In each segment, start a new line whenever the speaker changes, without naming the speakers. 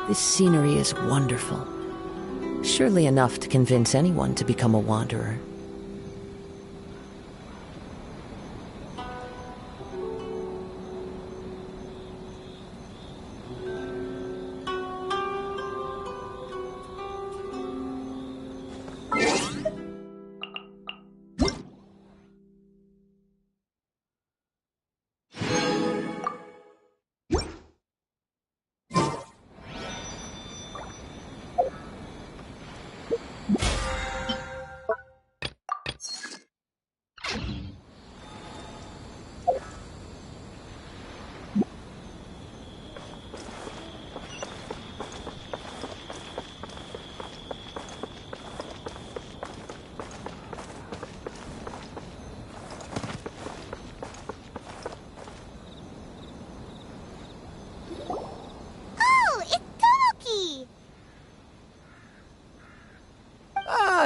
This scenery is wonderful. Surely enough to convince anyone to become a wanderer.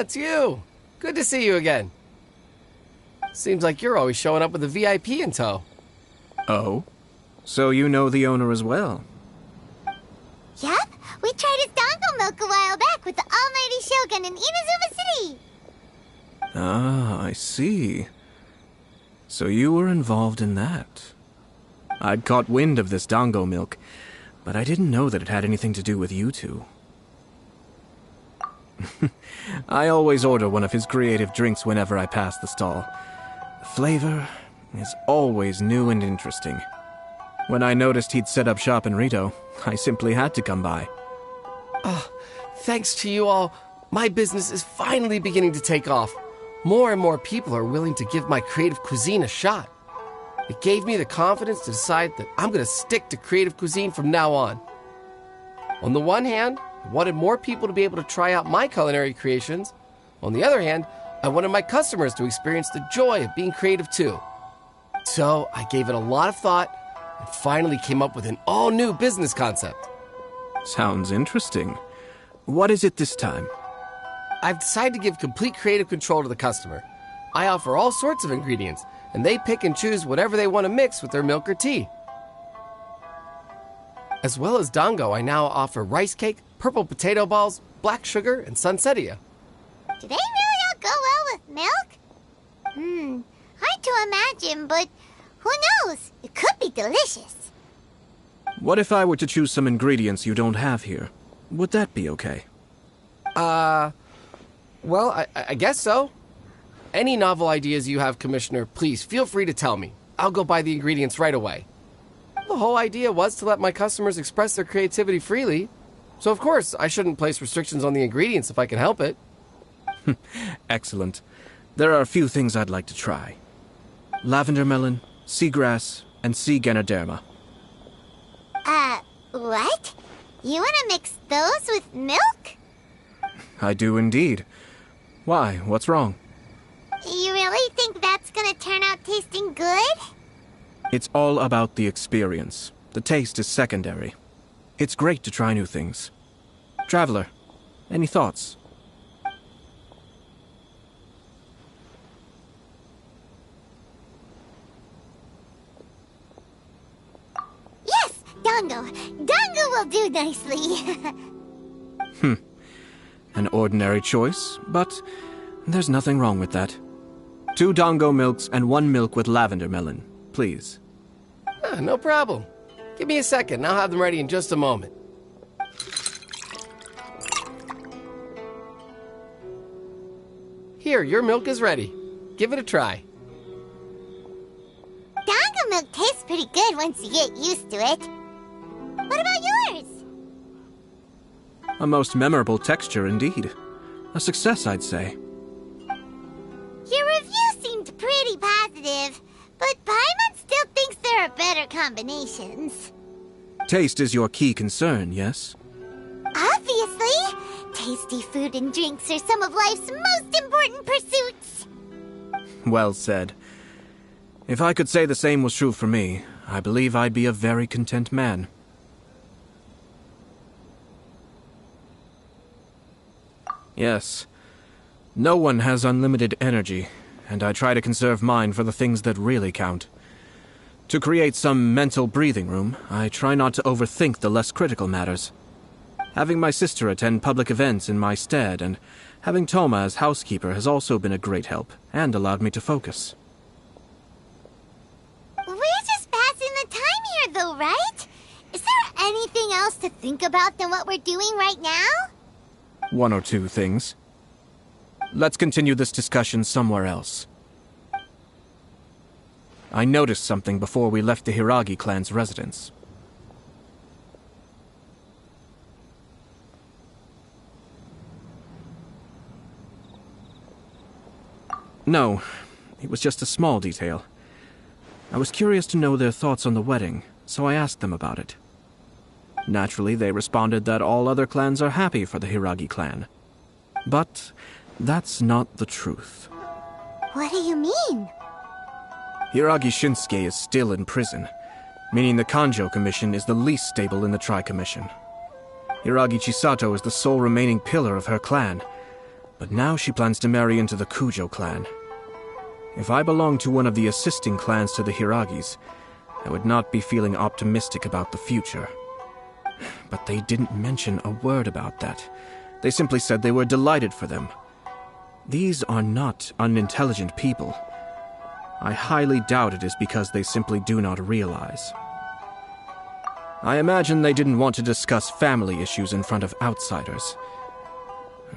It's you. Good to see you again. Seems like you're always showing up with a VIP in tow.
Oh? So you know the owner as well?
Yep, we tried his dango milk a while back with the almighty Shogun in Inazuma City.
Ah, I see. So you were involved in that. I'd caught wind of this dango milk, but I didn't know that it had anything to do with you two. I always order one of his creative drinks whenever I pass the stall. The flavor is always new and interesting. When I noticed he'd set up shop in Rito, I simply had to come by.
Thanks to you all, my business is finally beginning to take off. More and more people are willing to give my creative cuisine a shot. It gave me the confidence to decide that I'm going to stick to creative cuisine from now on. On the one hand, I wanted more people to be able to try out my culinary creations. On the other hand, I wanted my customers to experience the joy of being creative too. So I gave it a lot of thought and finally came up with an all-new business concept.
Sounds interesting. What is it this time?
I've decided to give complete creative control to the customer. I offer all sorts of ingredients, and they pick and choose whatever they want to mix with their milk or tea. As well as dango, I now offer rice cake, purple potato balls, black sugar, and sunsettia.
Do they really all go well with milk? Hard to imagine, but who knows? It could be delicious.
What if I were to choose some ingredients you don't have here? Would that be okay?
Well, I guess so. Any novel ideas you have, Commissioner, please feel free to tell me. I'll go buy the ingredients right away. The whole idea was to let my customers express their creativity freely. So of course, I shouldn't place restrictions on the ingredients if I can help it.
Excellent. There are a few things I'd like to try. Lavender melon, seagrass, and sea ganoderma.
What? You want to mix those with milk?
I do indeed. Why? What's wrong?
You really think that's gonna turn out tasting good?
It's all about the experience. The taste is secondary. It's great to try new things. Traveler, any thoughts?
Yes, dango. Dango will do nicely.
An ordinary choice, but there's nothing wrong with that. 2 dango milks and 1 milk with lavender melon, please.
No problem. Give me a second, I'll have them ready in just a moment. Here, your milk is ready. Give it a try.
Dango milk tastes pretty good once you get used to it. What about yours?
A most memorable texture indeed. A success, I'd say.
Your review seemed pretty positive, but Paimon still thinks there are better combinations.
Taste is your key concern, yes?
Obviously! Tasty food and drinks are some of life's most important pursuits.
Well said. If I could say the same was true for me, I believe I'd be a very content man. Yes. No one has unlimited energy, and I try to conserve mine for the things that really count. To create some mental breathing room, I try not to overthink the less critical matters. Having my sister attend public events in my stead and having Toma as housekeeper has also been a great help and allowed me to focus.
We're just passing the time here, though, right? Is there anything else to think about than what we're doing right now?
One or two things. Let's continue this discussion somewhere else. I noticed something before we left the Hiragi clan's residence. No, it was just a small detail. I was curious to know their thoughts on the wedding, so I asked them about it. Naturally, they responded that all other clans are happy for the Hiragi clan. But that's not the truth.
What do you mean?
Hiragi Shinsuke is still in prison, meaning the Kanjo Commission is the least stable in the Tri-Commission. Hiragi Chisato is the sole remaining pillar of her clan, but now she plans to marry into the Kujo clan. If I belonged to one of the assisting clans to the Hiragis, I would not be feeling optimistic about the future. But they didn't mention a word about that. They simply said they were delighted for them. These are not unintelligent people. I highly doubt it is because they simply do not realize. I imagine they didn't want to discuss family issues in front of outsiders.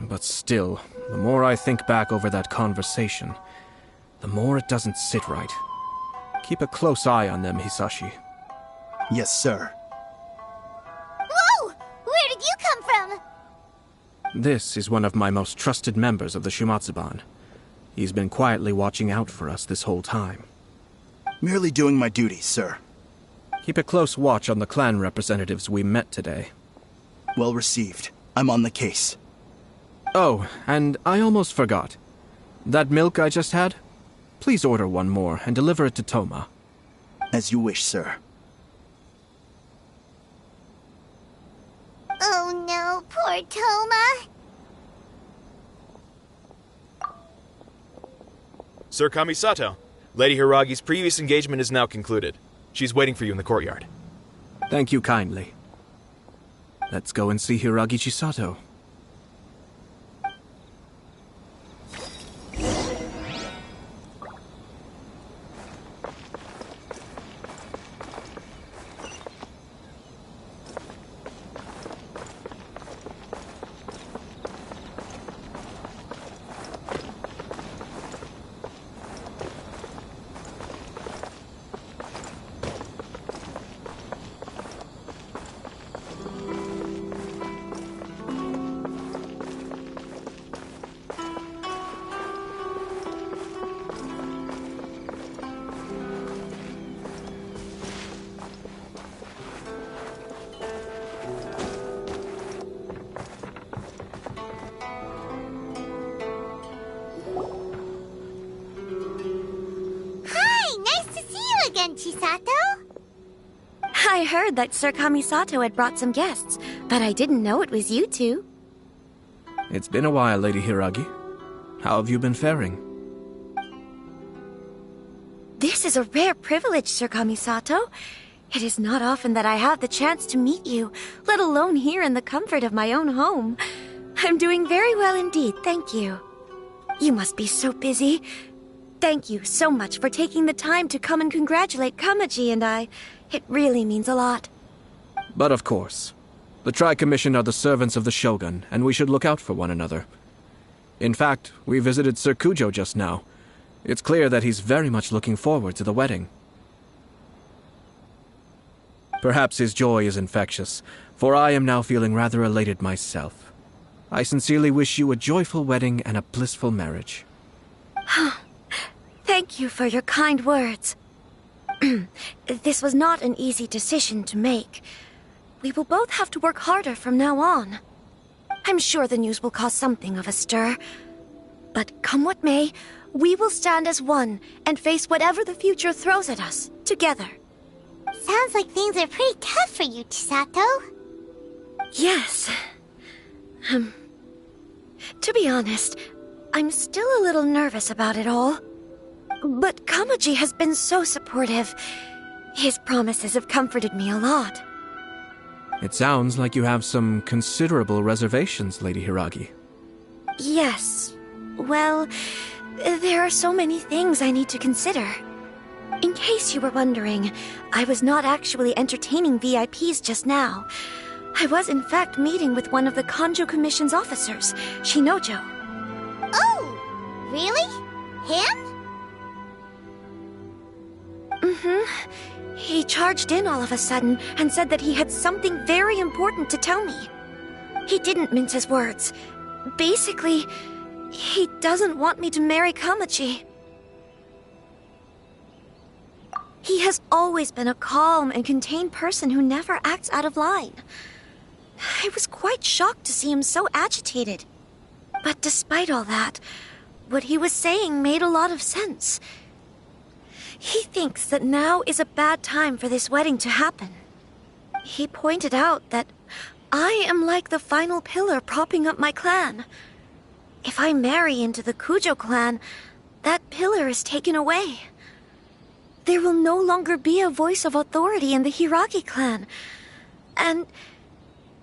But still, the more I think back over that conversation, the more it doesn't sit right. Keep a close eye on them, Hisashi.
Yes, sir.
Whoa! Where did you come from?
This is one of my most trusted members of the Shumatsuban. He's been quietly watching out for us this whole time.
Merely doing my duty, sir.
Keep a close watch on the clan representatives we met today.
Well received. I'm on the case.
Oh, and I almost forgot. That milk I just had? Please order one more and deliver it to Toma.
As you wish, sir.
Oh no, poor Toma.
Sir Kamisato, Lady Hiragi's previous engagement is now concluded. She's waiting for you in the courtyard.
Thank you kindly. Let's go and see Hiragi Chisato.
Chisato?
I heard that Sir Kamisato had brought some guests, but I didn't know it was you two.
It's been a while, Lady Hiragi. How have you been faring?
This is a rare privilege, Sir Kamisato. It is not often that I have the chance to meet you, let alone here in the comfort of my own home. I'm doing very well indeed, thank you. You must be so busy. Thank you so much for taking the time to come and congratulate Kamaji and I. It really means a lot.
But of course. The Tri-Commission are the servants of the Shogun, and we should look out for one another. In fact, we visited Sir Kujo just now. It's clear that he's very much looking forward to the wedding. Perhaps his joy is infectious, for I am now feeling rather elated myself. I sincerely wish you a joyful wedding and a blissful marriage.
Thank you for your kind words. This was not an easy decision to make. We will both have to work harder from now on. I'm sure the news will cause something of a stir. But come what may, we will stand as one and face whatever the future throws at us, together.
Sounds like things are pretty tough for you, Chisato.
Yes. To be honest, I'm still a little nervous about it all. But Kamaji has been so supportive. His promises have comforted me a lot.
It sounds like you have some considerable reservations, Lady Hiragi.
Yes. Well, there are so many things I need to consider. In case you were wondering, I was not actually entertaining VIPs just now. I was in fact meeting with one of the Kanjo Commission's officers, Shinojo.
Oh, really? Him?
He charged in all of a sudden and said that he had something very important to tell me. He didn't mince his words. Basically, he doesn't want me to marry Kamachi. He has always been a calm and contained person who never acts out of line. I was quite shocked to see him so agitated. But despite all that, what he was saying made a lot of sense. He thinks that now is a bad time for this wedding to happen. He pointed out that I am like the final pillar propping up my clan. If I marry into the Kujo clan, that pillar is taken away. There will no longer be a voice of authority in the Hiragi clan. And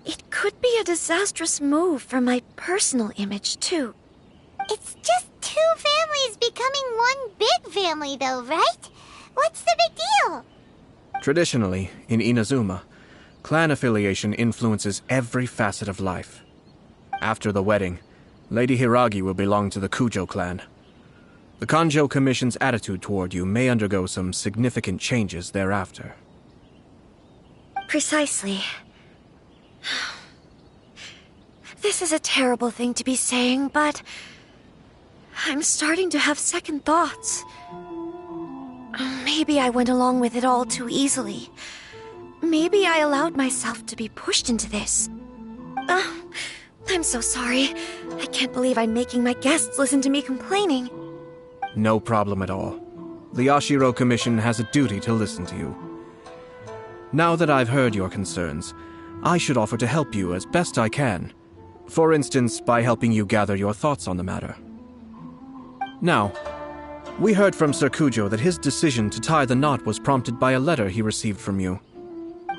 it could be a disastrous move for my personal image, too.
It's just two families becoming one big family, though, right? What's the big deal?
Traditionally, in Inazuma, clan affiliation influences every facet of life. After the wedding, Lady Hiragi will belong to the Kujo clan. The Kanjo Commission's attitude toward you may undergo some significant changes thereafter.
Precisely. This is a terrible thing to be saying, but I'm starting to have second thoughts. Maybe I went along with it all too easily. Maybe I allowed myself to be pushed into this. I'm so sorry. I can't believe I'm making my guests listen to me complaining.
No problem at all. The Yashiro Commission has a duty to listen to you. Now that I've heard your concerns, I should offer to help you as best I can. For instance, by helping you gather your thoughts on the matter. Now, we heard from Sir Kujo that his decision to tie the knot was prompted by a letter he received from you.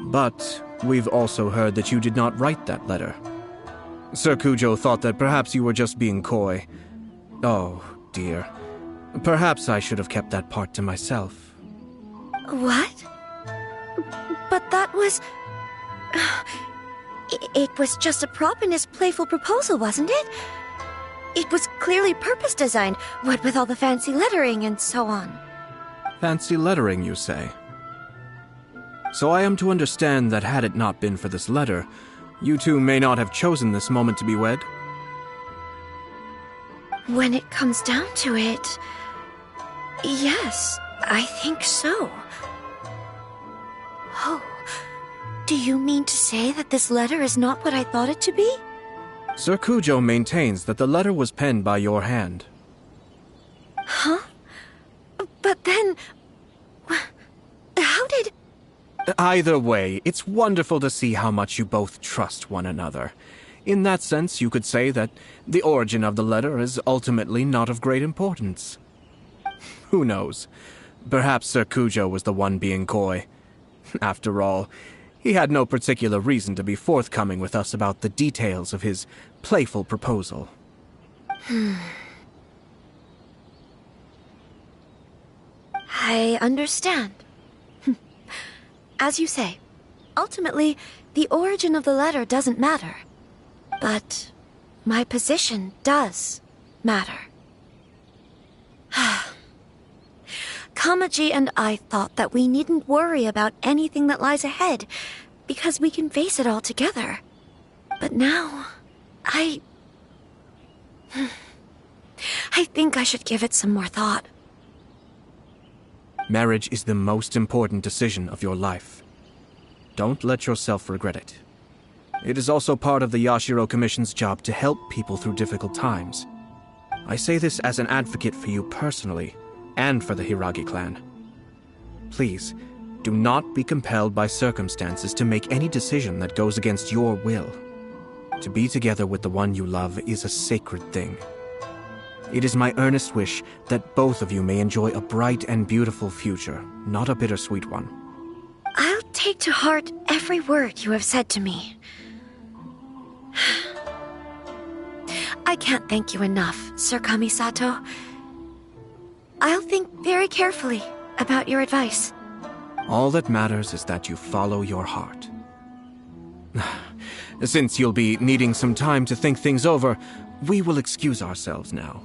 But we've also heard that you did not write that letter. Sir Kujo thought that perhaps you were just being coy. Oh, dear. Perhaps I should have kept that part to myself.
What? But that was... It was just a prop in his playful proposal, wasn't it? It was clearly purpose-designed, what with all the fancy lettering and so on.
Fancy lettering, you say? So I am to understand that had it not been for this letter, you two may not have chosen this moment to be wed?
When it comes down to it... Yes, I think so. Oh, do you mean to say that this letter is not what I thought it to be?
Sir Kujo maintains that the letter was penned by your hand.
Huh? But then... How did...
Either way, it's wonderful to see how much you both trust one another. In that sense, you could say that the origin of the letter is ultimately not of great importance. Who knows? Perhaps Sir Kujo was the one being coy. After all, he had no particular reason to be forthcoming with us about the details of his playful proposal.
I understand. As you say, ultimately, the origin of the letter doesn't matter. But my position does matter. Kamaji and I thought that we needn't worry about anything that lies ahead, because we can face it all together. But now, I think I should give it some more thought.
Marriage is the most important decision of your life. Don't let yourself regret it. It is also part of the Yashiro Commission's job to help people through difficult times. I say this as an advocate for you personally, and for the Hiragi clan. Please, do not be compelled by circumstances to make any decision that goes against your will. To be together with the one you love is a sacred thing. It is my earnest wish that both of you may enjoy a bright and beautiful future, not a bittersweet one.
I'll take to heart every word you have said to me. I can't thank you enough, Sir Kamisato. I'll think very carefully about your advice.
All that matters is that you follow your heart. Since you'll be needing some time to think things over, we will excuse ourselves now.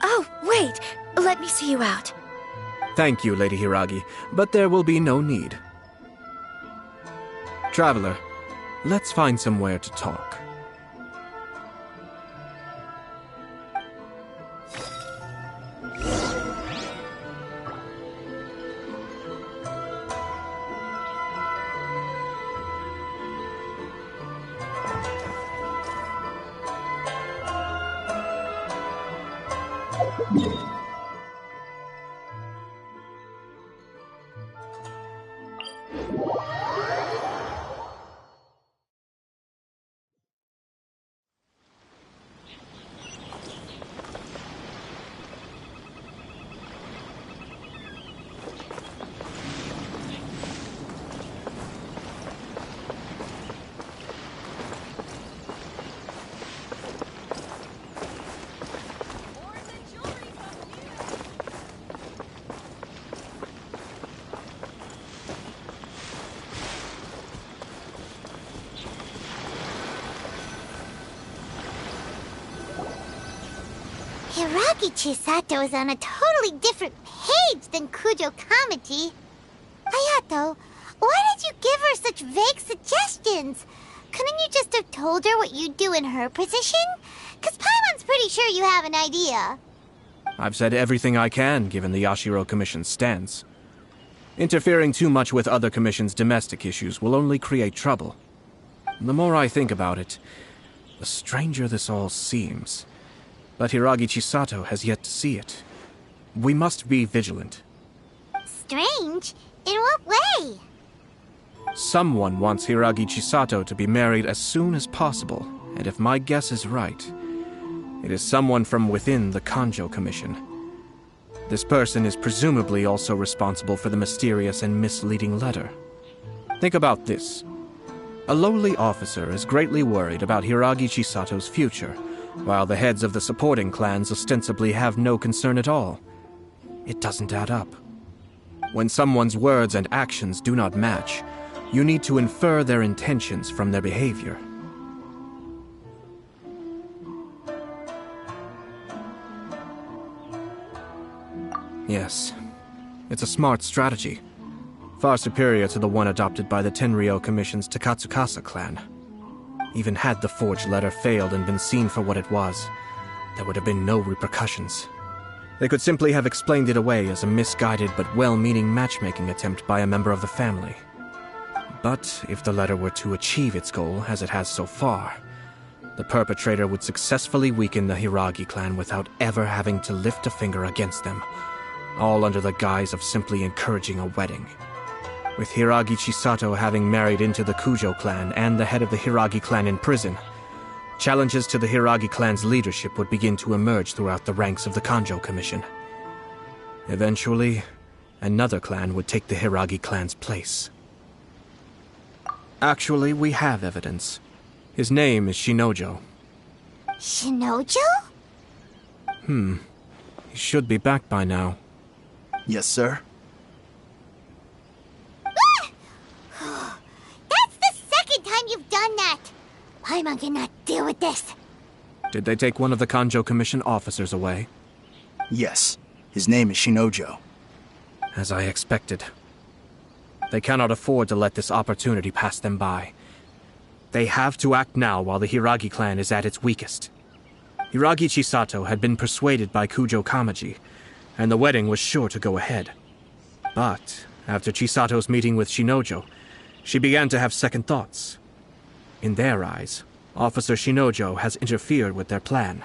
Oh, wait! Let me see you out.
Thank you, Lady Hiragi, but there will be no need. Traveler, let's find somewhere to talk.
Hiragi Chisato is on a totally different page than Kujo Kamaji. Hayato, why did you give her such vague suggestions? Couldn't you just have told her what you'd do in her position? 'Cause Paimon's pretty sure you have an idea.
I've said everything I can, given the Yashiro Commission's stance. Interfering too much with other commissions' domestic issues will only create trouble. The more I think about it, the stranger this all seems. But Hiragi Chisato has yet to see it. We must be vigilant.
Strange? In what way?
Someone wants Hiragi Chisato to be married as soon as possible, and if my guess is right, it is someone from within the Kanjo Commission. This person is presumably also responsible for the mysterious and misleading letter. Think about this. A lowly officer is greatly worried about Hiragi Chisato's future, while the heads of the supporting clans ostensibly have no concern at all. It doesn't add up. When someone's words and actions do not match, you need to infer their intentions from their behavior. Yes, it's a smart strategy, far superior to the one adopted by the Tenryou Commission's Takatsukasa clan. Even had the forged letter failed and been seen for what it was, there would have been no repercussions. They could simply have explained it away as a misguided but well-meaning matchmaking attempt by a member of the family. But if the letter were to achieve its goal, as it has so far, the perpetrator would successfully weaken the Hiragi clan without ever having to lift a finger against them, all under the guise of simply encouraging a wedding. With Hiragi Chisato having married into the Kujo clan and the head of the Hiragi clan in prison, challenges to the Hiragi clan's leadership would begin to emerge throughout the ranks of the Kanjo Commission. Eventually, another clan would take the Hiragi clan's place. Actually, we have evidence. His name is Shinojo.
Shinojo?
He should be back by now.
Yes, sir.
That's the second time you've done that! Paimon cannot deal with this.
Did they take one of the Kanjo Commission officers away?
Yes. His name is Shinojo.
As I expected. They cannot afford to let this opportunity pass them by. They have to act now while the Hiragi clan is at its weakest. Hiragi Chisato had been persuaded by Kujo Kamaji, and the wedding was sure to go ahead. But after Chisato's meeting with Shinojo, she began to have second thoughts. In their eyes, Officer Shinojo has interfered with their plan.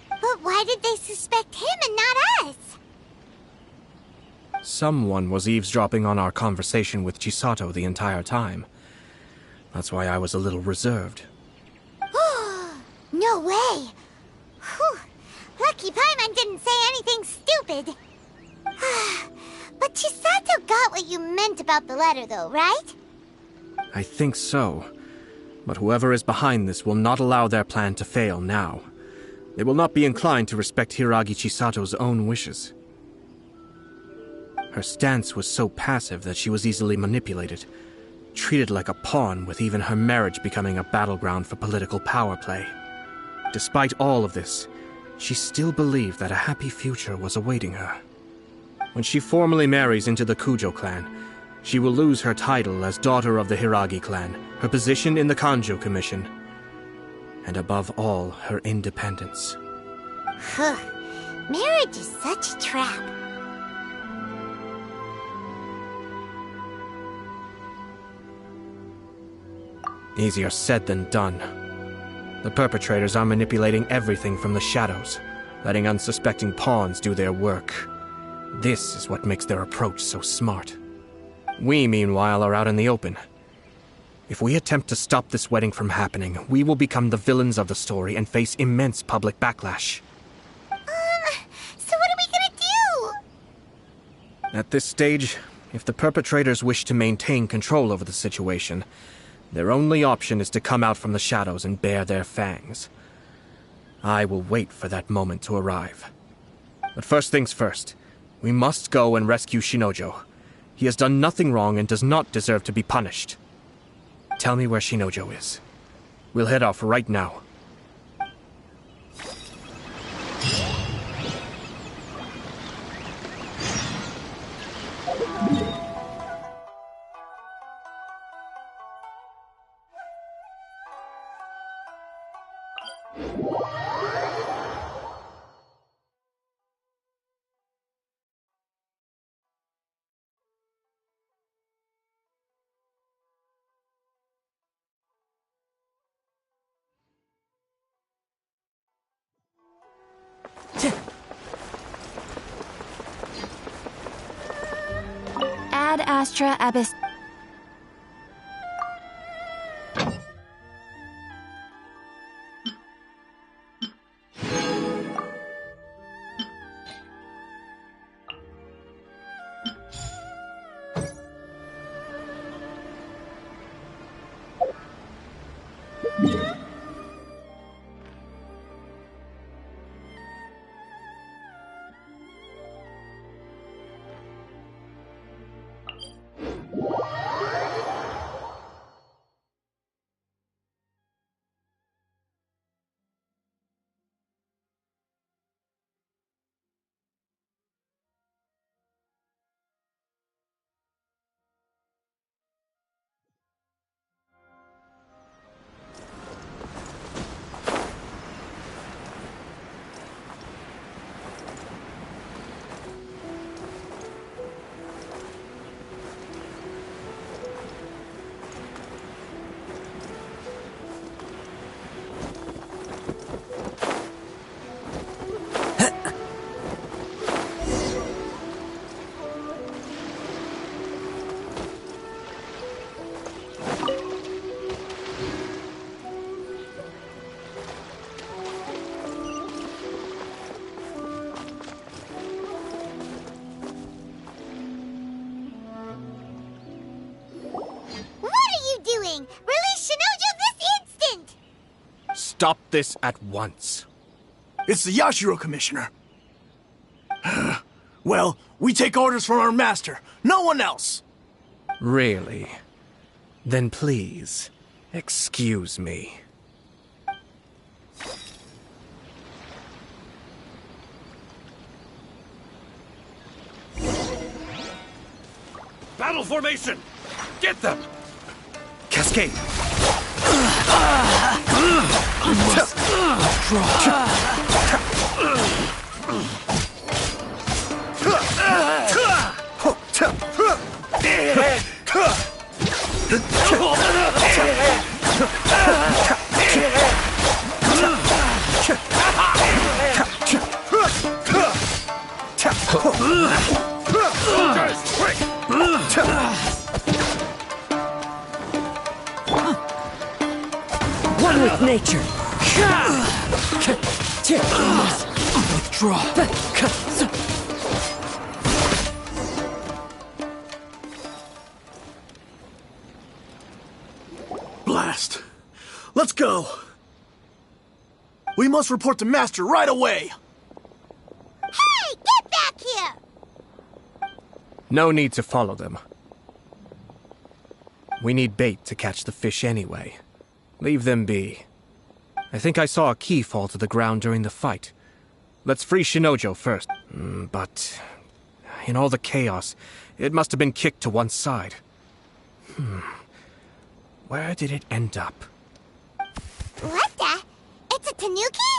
But why did they suspect him and not us?
Someone was eavesdropping on our conversation with Chisato the entire time. That's why I was a little reserved.
No way! Whew. Lucky Paimon didn't say anything stupid. But Chisato got what you meant about the letter, though, right?
I think so. But whoever is behind this will not allow their plan to fail now. They will not be inclined to respect Hiragi Chisato's own wishes. Her stance was so passive that she was easily manipulated, treated like a pawn, with even her marriage becoming a battleground for political power play. Despite all of this, she still believed that a happy future was awaiting her. When she formally marries into the Kujo clan, she will lose her title as daughter of the Hiragi clan, her position in the Kanjo Commission, and above all, her independence.
Huh. Marriage is such a trap.
Easier said than done. The perpetrators are manipulating everything from the shadows, letting unsuspecting pawns do their work. This is what makes their approach so smart. We, meanwhile, are out in the open. If we attempt to stop this wedding from happening, we will become the villains of the story and face immense public backlash.
So what are we gonna do?
At this stage, if the perpetrators wish to maintain control over the situation, their only option is to come out from the shadows and bare their fangs. I will wait for that moment to arrive. But first things first, we must go and rescue Shinojo. He has done nothing wrong and does not deserve to be punished. Tell me where Shinojo is. We'll head off right now.
Ad Astra Abyss.
Release Shinojo this instant!
Stop this at once.
It's the Yashiro Commissioner. Well, we take orders from our master. No one else.
Really? Then please, excuse me.
Battle formation! Get them!
Cascade!
One with nature.
Withdraw.
last. Let's go. We must report to Master right away.
Hey, get back here!
No need to follow them. We need bait to catch the fish anyway. Leave them be. I think I saw a key fall to the ground during the fight. Let's free Shinojo first. But in all the chaos, it must have been kicked to one side. Where did it end up?
What the? It's a tanuki?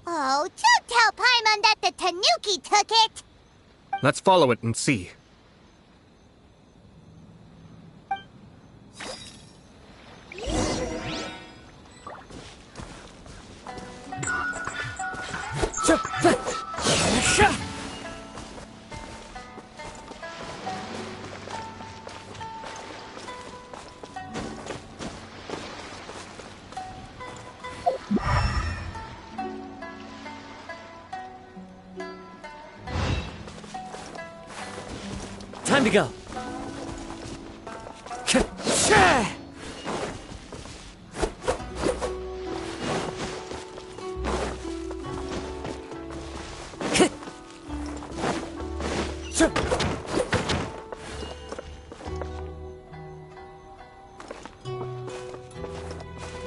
Oh, don't tell Paimon that the tanuki took it!
Let's follow it and see.
Time to go.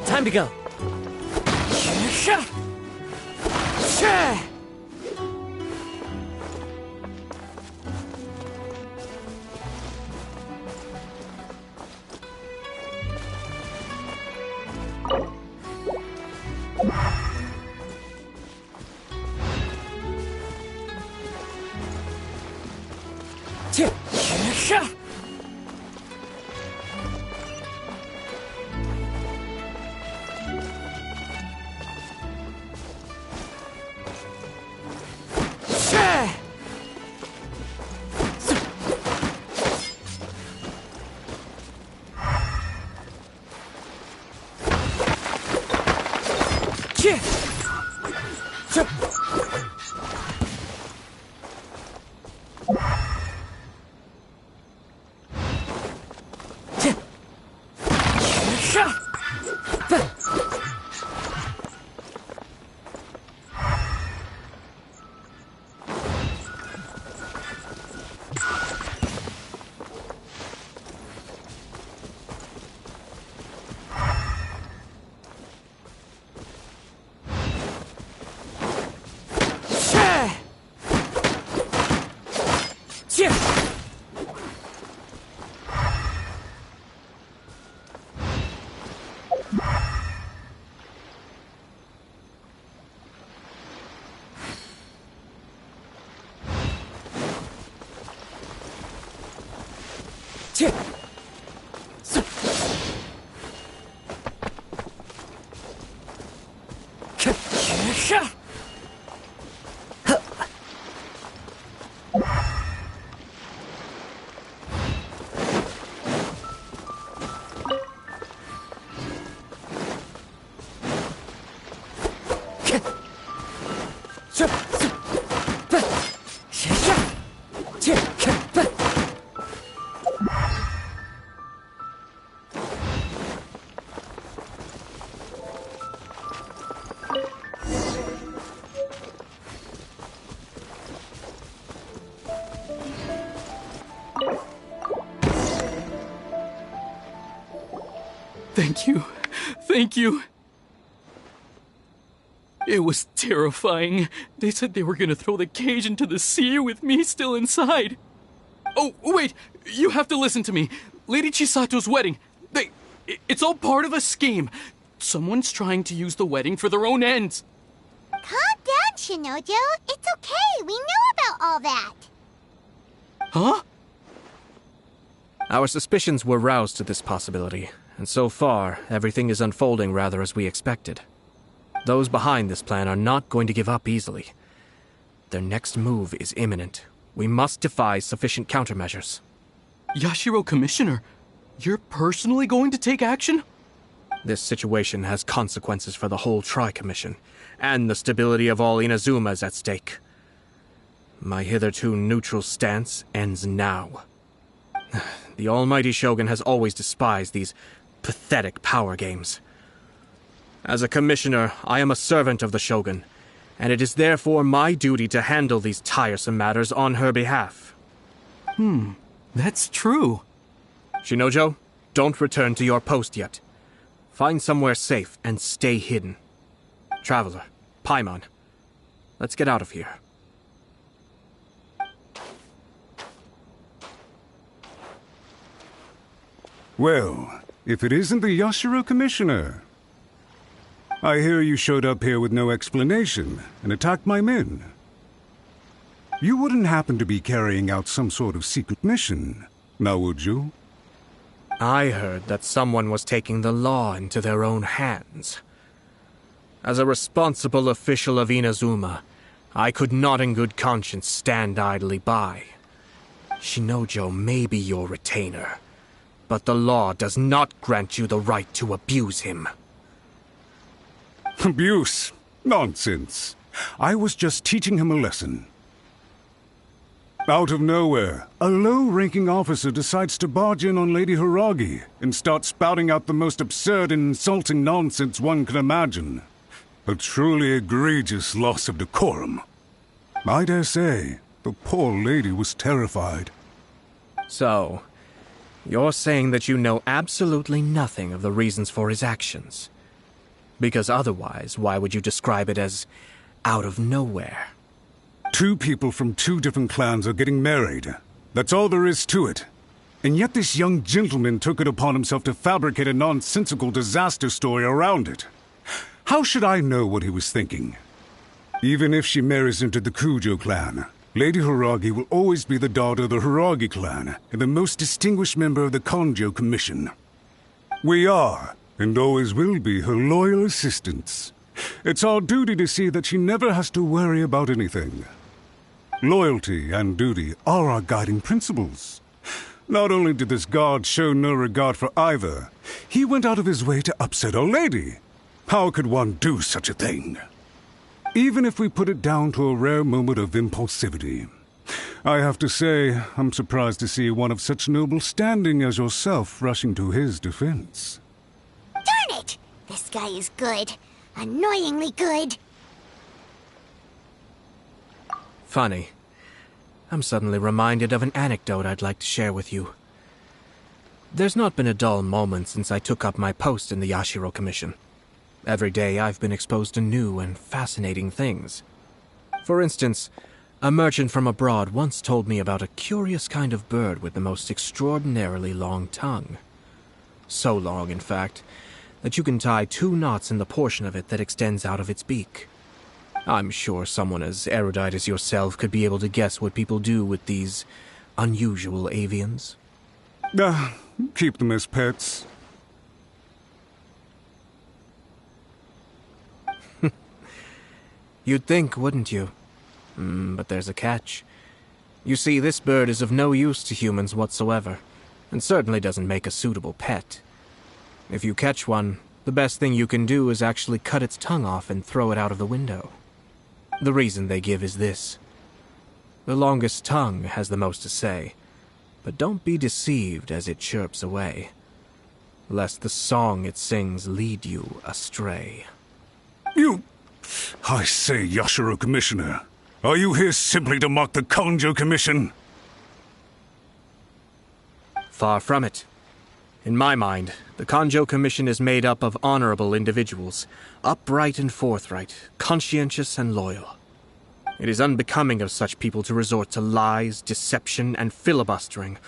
Time to go.
Thank you. Thank you. It was terrifying. They said they were gonna throw the cage into the sea with me still inside. Oh, wait! You have to listen to me. Lady Chisato's wedding. It's all part of a scheme. Someone's trying to use the wedding for their own ends.
Calm down, Shinojo. It's okay. We know about all that.
Huh?
Our suspicions were roused to this possibility, and so far, everything is unfolding rather as we expected. Those behind this plan are not going to give up easily. Their next move is imminent. We must devise sufficient countermeasures.
Yashiro Commissioner, you're personally going to take action?
This situation has consequences for the whole Tri-Commission, and the stability of all Inazumas at stake. My hitherto neutral stance ends now. The almighty Shogun has always despised these pathetic power games. As a commissioner, I am a servant of the Shogun, and it is therefore my duty to handle these tiresome matters on her behalf.
That's true.
Shinojo, don't return to your post yet. Find somewhere safe and stay hidden. Traveler, Paimon, let's get out of here.
Well, if it isn't the Yashiro Commissioner. I hear you showed up here with no explanation and attacked my men. You wouldn't happen to be carrying out some sort of secret mission, now would you?
I heard that someone was taking the law into their own hands. As a responsible official of Inazuma, I could not in good conscience stand idly by. Shinojo may be your retainer, but the law does not grant you the right to abuse him.
Abuse? Nonsense. I was just teaching him a lesson. Out of nowhere, a low-ranking officer decides to barge in on Lady Hiragi and start spouting out the most absurd and insulting nonsense one can imagine. A truly egregious loss of decorum. I dare say, the poor lady was terrified.
So, you're saying that you know absolutely nothing of the reasons for his actions? Because otherwise, why would you describe it as out of nowhere?
Two people from two different clans are getting married. That's all there is to it. And yet this young gentleman took it upon himself to fabricate a nonsensical disaster story around it. How should I know what he was thinking? Even if she marries into the Kujo clan, Lady Hiragi will always be the daughter of the Hiragi clan and the most distinguished member of the Kanjo Commission. We are, and always will be, her loyal assistants. It's our duty to see that she never has to worry about anything. Loyalty and duty are our guiding principles. Not only did this guard show no regard for either, he went out of his way to upset our lady. How could one do such a thing? Even if we put it down to a rare moment of impulsivity. I have to say, I'm surprised to see one of such noble standing as yourself rushing to his defense.
Darn it! This guy is good. Annoyingly good.
Funny. I'm suddenly reminded of an anecdote I'd like to share with you. There's not been a dull moment since I took up my post in the Yashiro Commission. Every day I've been exposed to new and fascinating things. For instance, a merchant from abroad once told me about a curious kind of bird with the most extraordinarily long tongue. So long, in fact, that you can tie 2 knots in the portion of it that extends out of its beak. I'm sure someone as erudite as yourself could be able to guess what people do with these unusual avians.
Keep them as pets.
You'd think, wouldn't you? But there's a catch. You see, this bird is of no use to humans whatsoever, and certainly doesn't make a suitable pet. If you catch one, the best thing you can do is actually cut its tongue off and throw it out of the window. The reason they give is this. The longest tongue has the most to say, but don't be deceived as it chirps away, lest the song it sings lead you astray.
I say, Yashiro Commissioner, are you here simply to mock the Kanjo Commission?
Far from it. In my mind, the Kanjo Commission is made up of honorable individuals, upright and forthright, conscientious and loyal. It is unbecoming of such people to resort to lies, deception, and filibustering,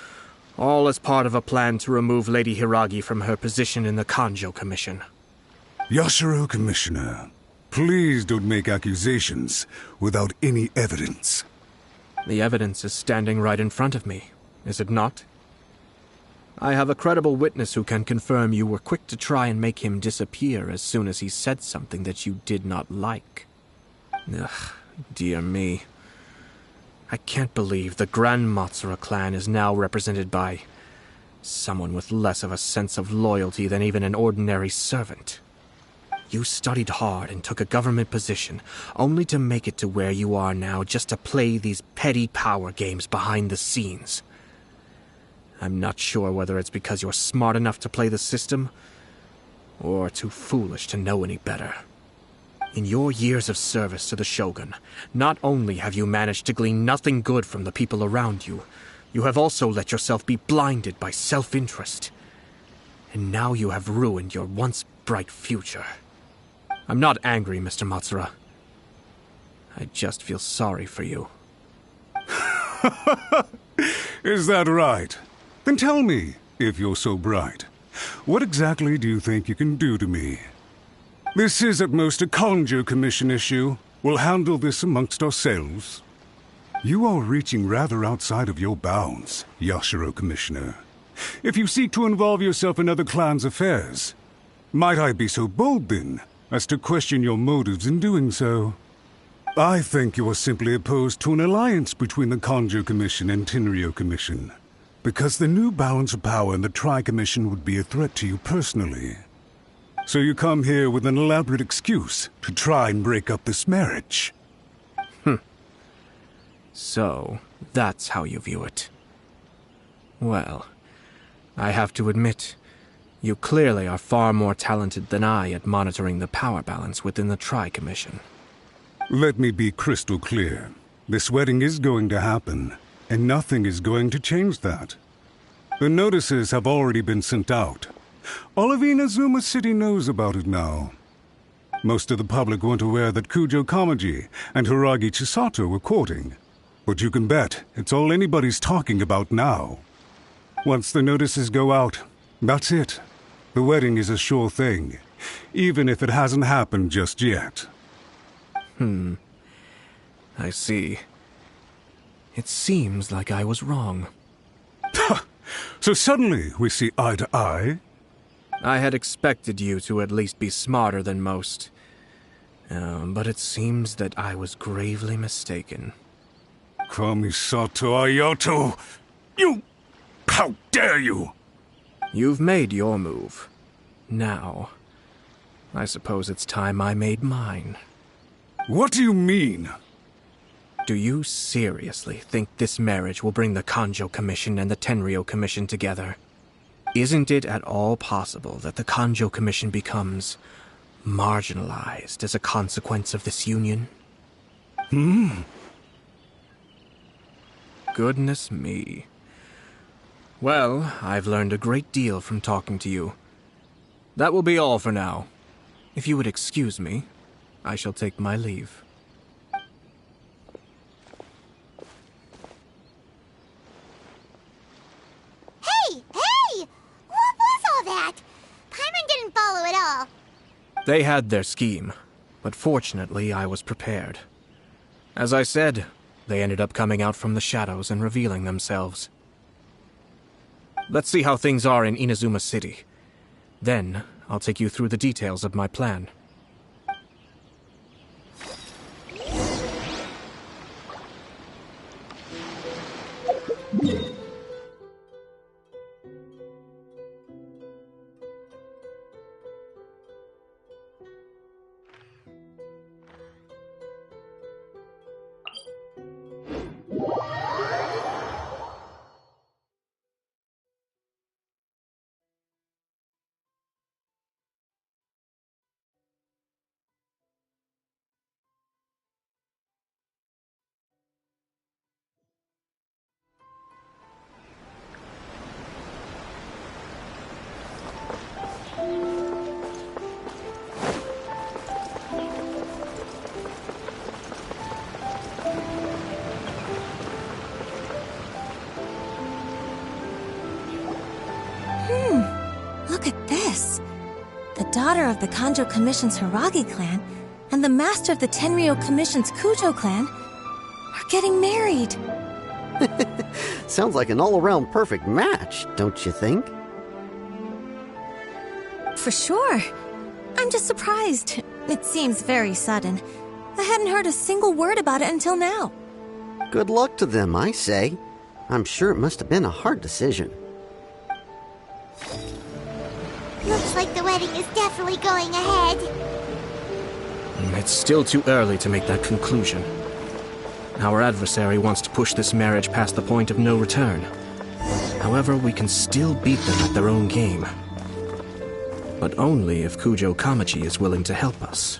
all as part of a plan to remove Lady Hiragi from her position in the Kanjo Commission.
Yashiro Commissioner, please don't make accusations without any evidence.
The evidence is standing right in front of me, is it not? I have a credible witness who can confirm you were quick to try and make him disappear as soon as he said something that you did not like. Ugh, dear me. I can't believe the Grand Matsura clan is now represented by someone with less of a sense of loyalty than even an ordinary servant. You studied hard and took a government position, only to make it to where you are now just to play these petty power games behind the scenes. I'm not sure whether it's because you're smart enough to play the system, or too foolish to know any better. In your years of service to the Shogun, not only have you managed to glean nothing good from the people around you, you have also let yourself be blinded by self-interest. And now you have ruined your once bright future. I'm not angry, Mr. Matsura. I just feel sorry for you.
Is that right? Then tell me, if you're so bright, what exactly do you think you can do to me? This is at most a Kanjo Commission issue. We'll handle this amongst ourselves. You are reaching rather outside of your bounds, Yashiro Commissioner. If you seek to involve yourself in other clans' affairs, might I be so bold, then, as to question your motives in doing so? I think you are simply opposed to an alliance between the Kanjo Commission and Tenryo Commission, because the new balance of power in the Tri-Commission would be a threat to you personally. So you come here with an elaborate excuse to try and break up this marriage.
So, that's how you view it. Well, I have to admit, you clearly are far more talented than I at monitoring the power balance within the Tri-Commission.
Let me be crystal clear. This wedding is going to happen, and nothing is going to change that. The notices have already been sent out. All of Inazuma City knows about it now. Most of the public weren't aware that Kujo Kamaji and Hiragi Chisato were courting. But you can bet it's all anybody's talking about now. Once the notices go out, that's it. The wedding is a sure thing, even if it hasn't happened just yet.
I see. It seems like I was wrong.
So suddenly we see eye to eye?
I had expected you to at least be smarter than most. But it seems that I was gravely mistaken.
Kamisato Ayato! You... How dare you!
You've made your move. Now, I suppose it's time I made mine.
What do you mean?
Do you seriously think this marriage will bring the Kanjo Commission and the Tenryo Commission together? Isn't it at all possible that the Kanjo Commission becomes marginalized as a consequence of this union? Goodness me. Well, I've learned a great deal from talking to you. That will be all for now. If you would excuse me, I shall take my leave.
Hey! What was all that? Paimon didn't follow at all.
They had their scheme, but fortunately I was prepared. As I said, they ended up coming out from the shadows and revealing themselves. Let's see how things are in Inazuma City. Then, I'll take you through the details of my plan.
Look at this. The daughter of the Kanjo Commission's Hiragi clan and the master of the Tenryo Commission's Kujo clan are getting married.
Sounds like an all-around perfect match, don't you think?
For sure. I'm just surprised. It seems very sudden. I hadn't heard a single word about it until now.
Good luck to them, I say. I'm sure it must have been a hard decision.
Looks like the wedding is definitely going ahead.
It's still too early to make that conclusion. Our adversary wants to push this marriage past the point of no return. However, we can still beat them at their own game. But only if Kujo Kamachi is willing to help us.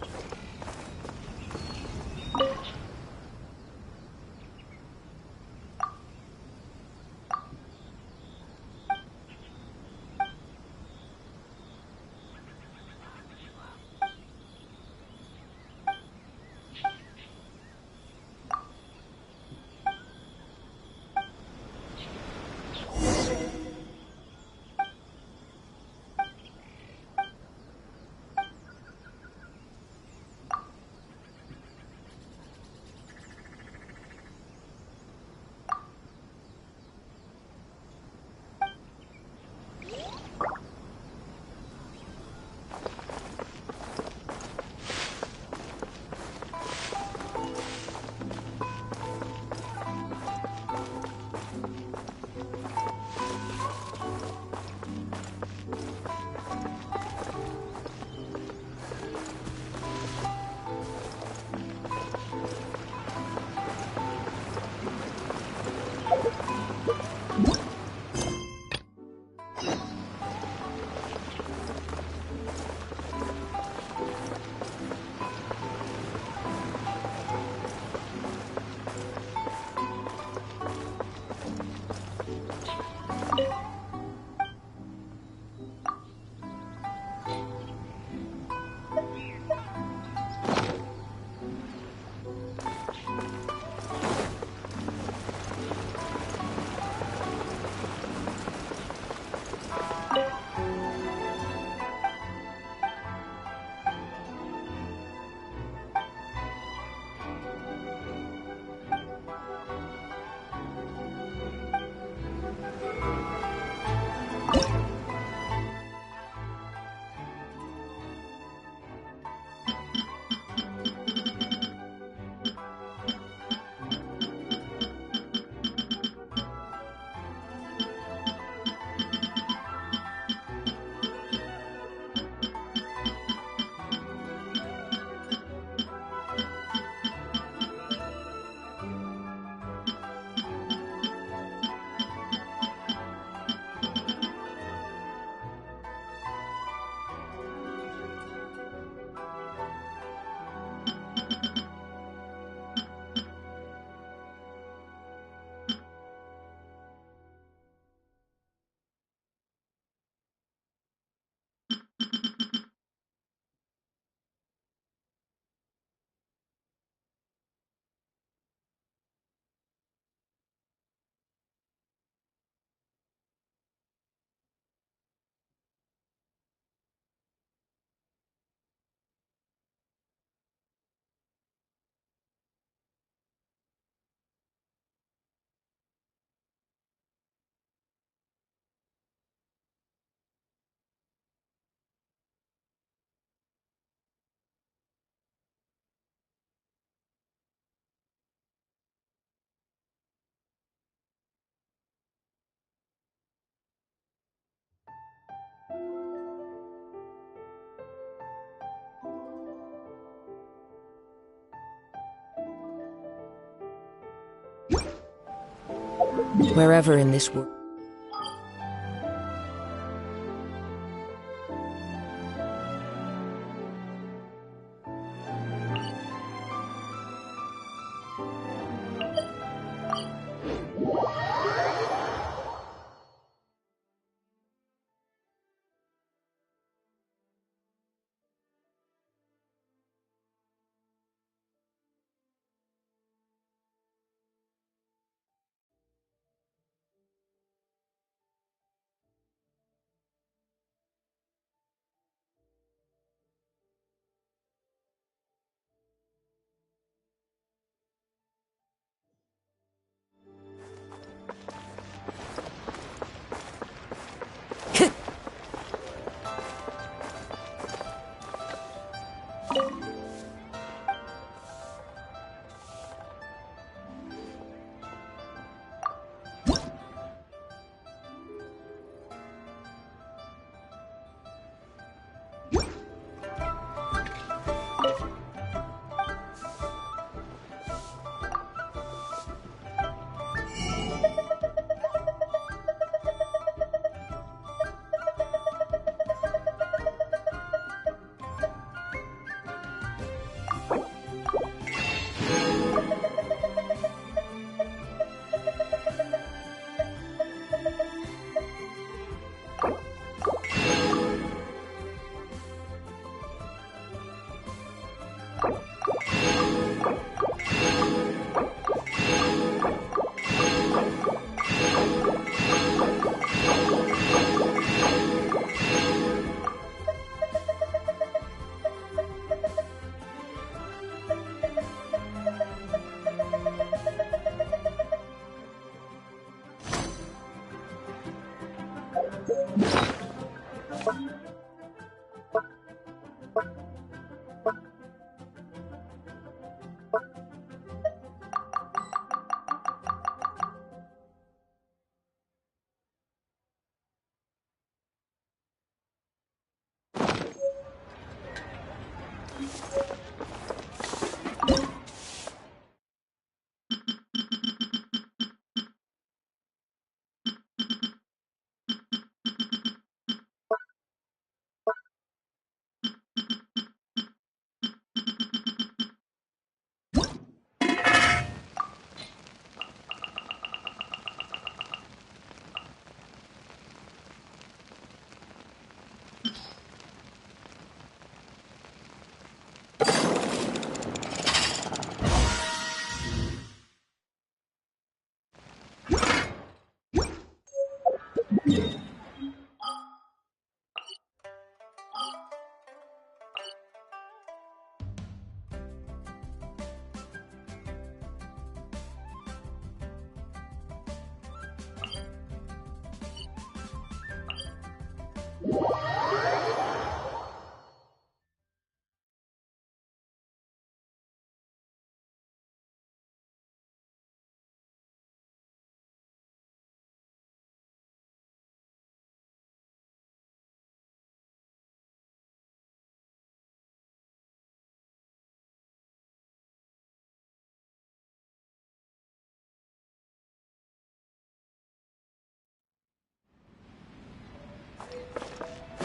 Wherever in this world.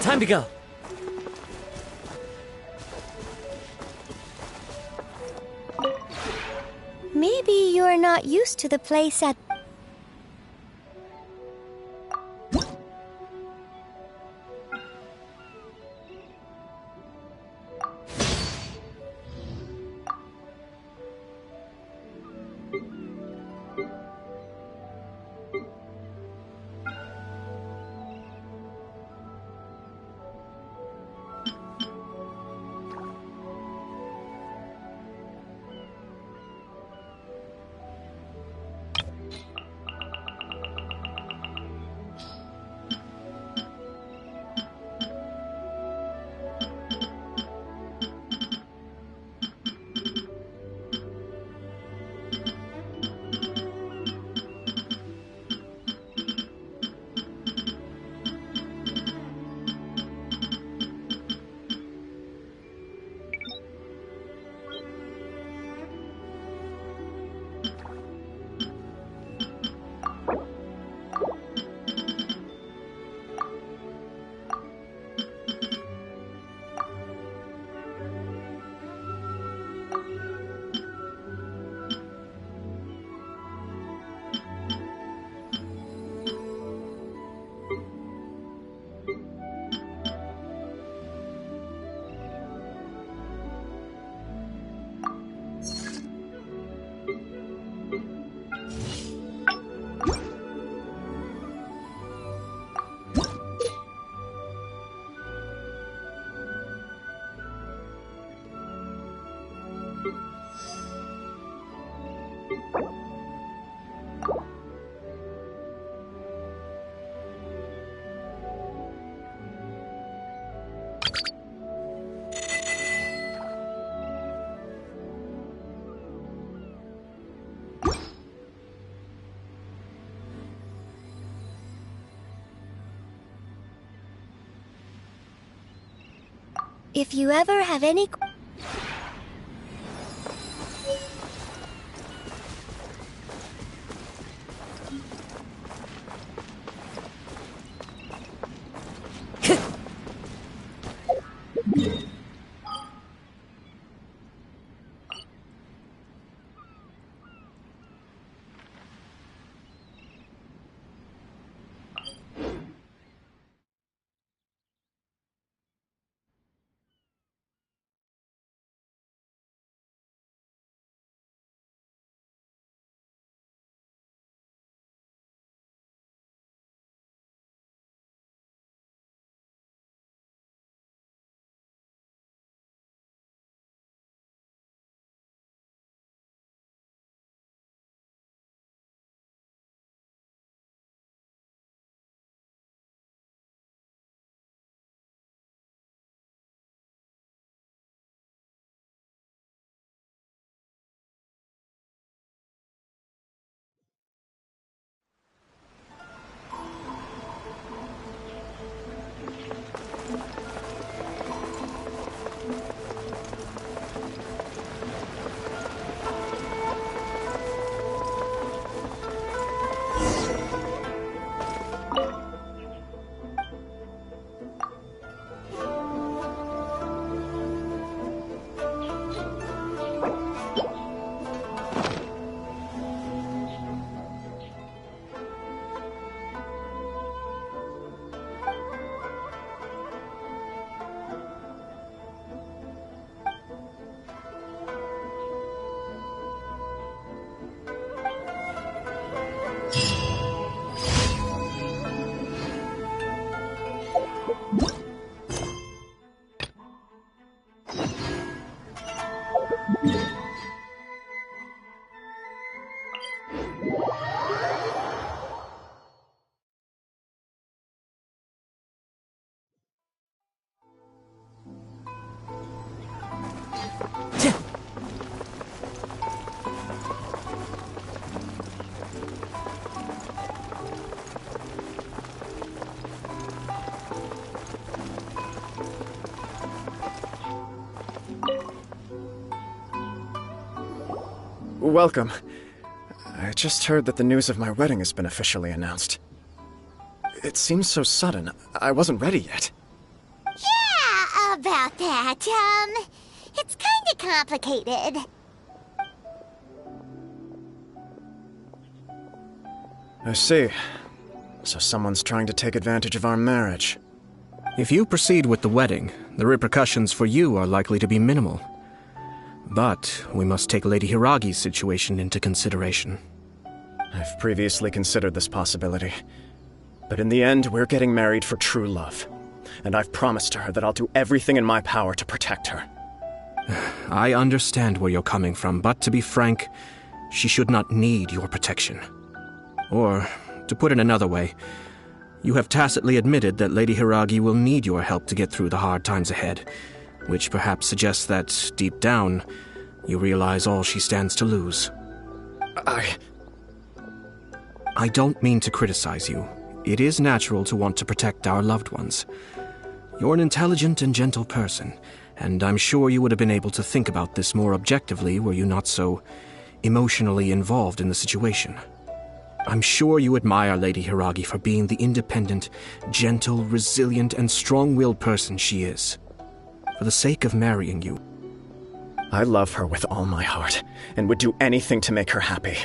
Time to go.
Maybe you're not used to the place at... If you ever have any...
Welcome. I just heard that the news of my wedding has been officially announced. It seems so sudden. I wasn't ready yet.
Yeah, about that. It's kinda complicated.
I see. So someone's trying to take advantage of our marriage.
If you proceed with the wedding, the repercussions for you are likely to be minimal. But we must take Lady Hiragi's situation into consideration.
I've previously considered this possibility. But in the end, we're getting married for true love. And I've promised her that I'll do everything in my power to protect her.
I understand where you're coming from, but to be frank, she should not need your protection. Or, to put it another way, you have tacitly admitted that Lady Hiragi will need your help to get through the hard times ahead, which perhaps suggests that, deep down, you realize all she stands to lose. I don't mean to criticize you. It is natural to want to protect our loved ones. You're an intelligent and gentle person, and I'm sure you would have been able to think about this more objectively were you not so emotionally involved in the situation. I'm sure you admire Lady Hiragi for being the independent, gentle, resilient, and strong-willed person she is. For the sake of marrying you,
I love her with all my heart, and would do anything to make her happy.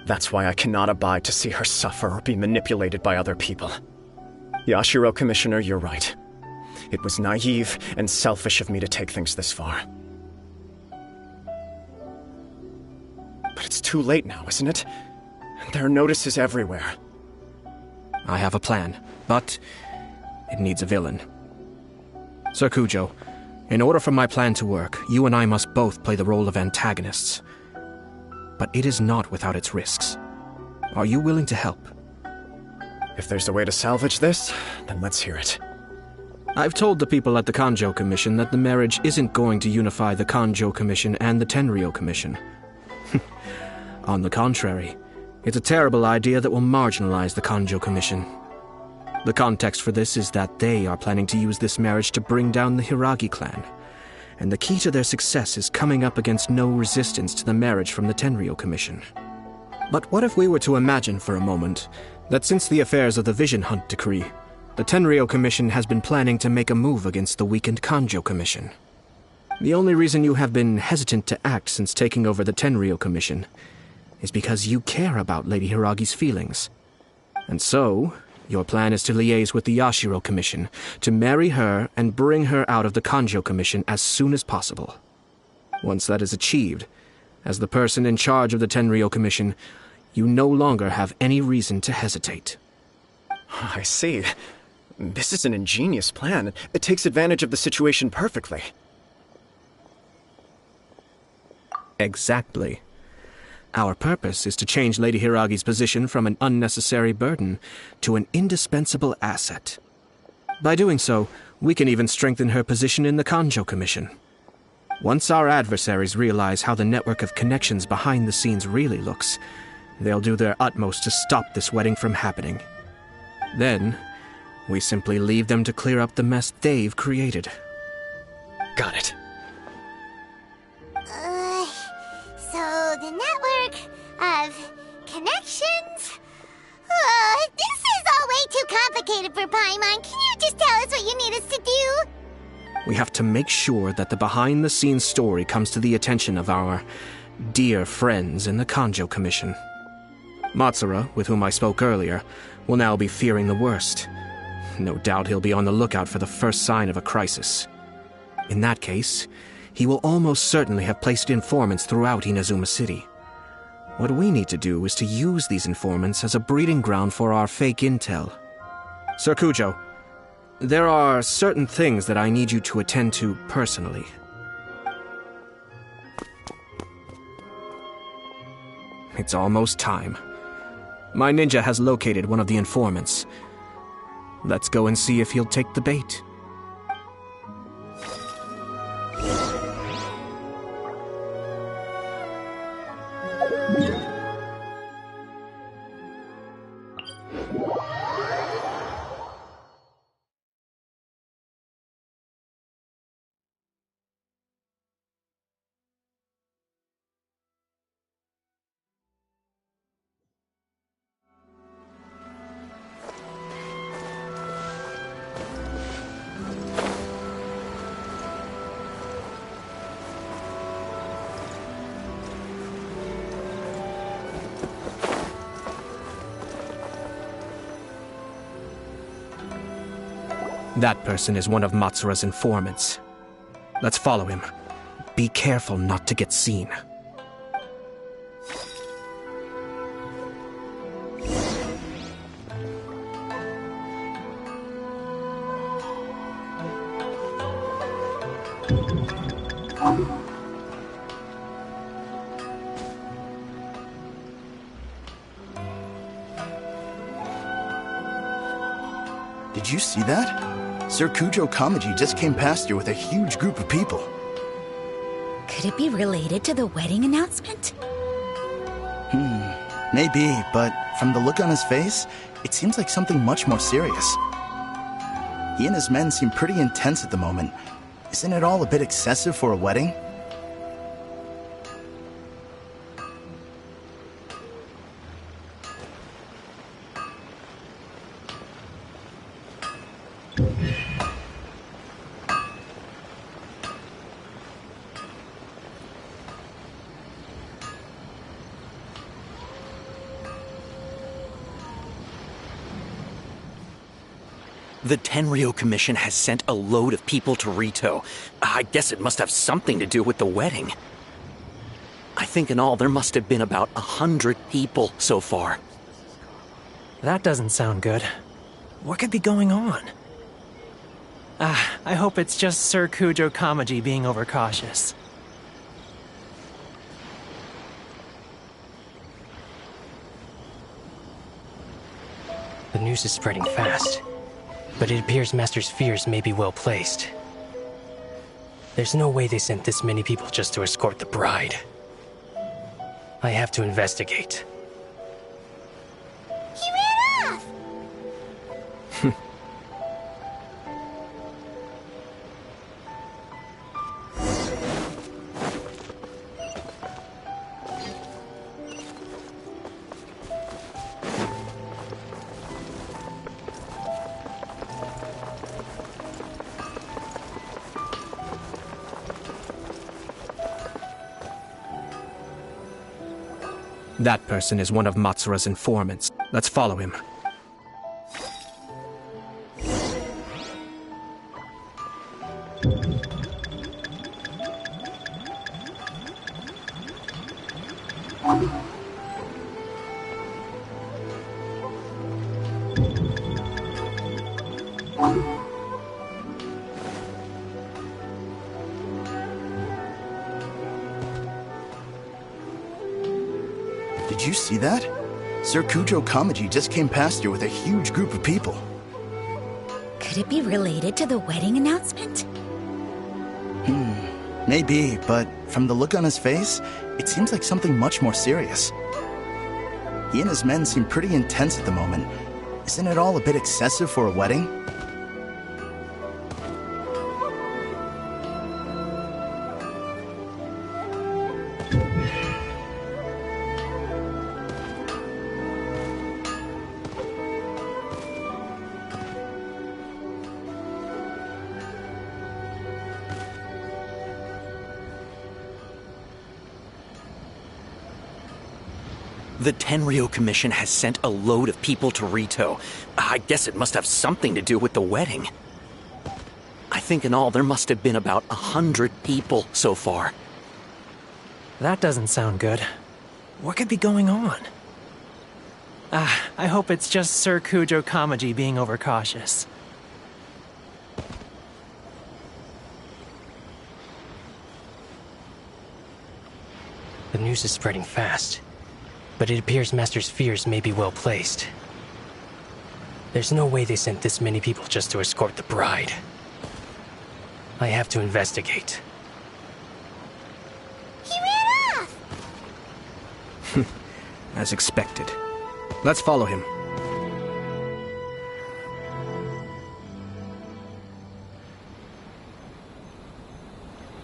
That's why I cannot abide to see her suffer or be manipulated by other people. Yashiro Commissioner, you're right. It was naive and selfish of me to take things this far. But it's too late now, isn't it? There are notices everywhere.
I have a plan, but it needs a villain. Sir Kujo, in order for my plan to work, you and I must both play the role of antagonists. But it is not without its risks. Are you willing to help?
If there's a way to salvage this, then let's hear it.
I've told the people at the Kanjo Commission that the marriage isn't going to unify the Kanjo Commission and the Tenryou Commission. On the contrary, it's a terrible idea that will marginalize the Kanjo Commission. The context for this is that they are planning to use this marriage to bring down the Hiragi clan, and the key to their success is coming up against no resistance to the marriage from the Tenryou Commission. But what if we were to imagine for a moment that since the affairs of the Vision Hunt Decree, the Tenryou Commission has been planning to make a move against the weakened Kanjo Commission? The only reason you have been hesitant to act since taking over the Tenryou Commission is because you care about Lady Hiragi's feelings. And so, your plan is to liaise with the Yashiro Commission, to marry her and bring her out of the Kanjo Commission as soon as possible. Once that is achieved, as the person in charge of the Tenryou Commission, you no longer have any reason to hesitate.
I see. This is an ingenious plan. It takes advantage of the situation perfectly.
Exactly. Our purpose is to change Lady Hiragi's position from an unnecessary burden to an indispensable asset. By doing so, we can even strengthen her position in the Kanjo Commission. Once our adversaries realize how the network of connections behind the scenes really looks, they'll do their utmost to stop this wedding from happening. Then, we simply leave them to clear up the mess they've created.
Got it.
So the network of connections? This is all way too complicated for Paimon. Can you just tell us what you need us to do?
We have to make sure that the behind-the-scenes story comes to the attention of our dear friends in the Kanjo Commission. Matsura, with whom I spoke earlier, will now be fearing the worst. No doubt he'll be on the lookout for the first sign of a crisis. In that case, he will almost certainly have placed informants throughout Inazuma City. What we need to do is to use these informants as a breeding ground for our fake intel. Sir Kujo, There are certain things that I need you to attend to personally. It's almost time. My ninja has located one of the informants. Let's go and see if he'll take the bait. That person is one of Matsura's informants. Let's follow him. Be careful not to get seen.
Did you see that? Sir Kujo Kamaji just came past here with a huge group of people.
Could it be related to the wedding announcement?
Maybe, but from the look on his face, it seems like something much more serious. He and his men seem pretty intense at the moment. Isn't it all a bit excessive for a wedding?
The Tenryo Commission has sent a load of people to Rito. I guess it must have something to do with the wedding. I think in all there must have been about 100 people so far.
That doesn't sound good. What could be going on? I hope it's just Sir Kujo Kamaji being overcautious. The news is spreading fast. But it appears Master's fears may be well placed. There's no way they sent this many people just to escort the bride. I have to investigate.
He ran off!
That person is one of Matsura's informants. Let's follow him.
Did you see that? Sir Kujo Kamaji just came past here with a huge group of people.
Could it be related to the wedding announcement?
Maybe, but from the look on his face, it seems like something much more serious. He and his men seem pretty intense at the moment. Isn't it all a bit excessive for a wedding?
The Tenryo Commission has sent a load of people to Rito. I guess it must have something to do with the wedding. I think in all there must have been about 100 people so far.
That doesn't sound good. What could be going on? I hope it's just Sir Kujo Kamaji being overcautious. The news is spreading fast, but it appears Master's fears may be well placed. There's no way they sent this many people just to escort the bride. I have to investigate.
He ran off!
As expected. Let's follow him.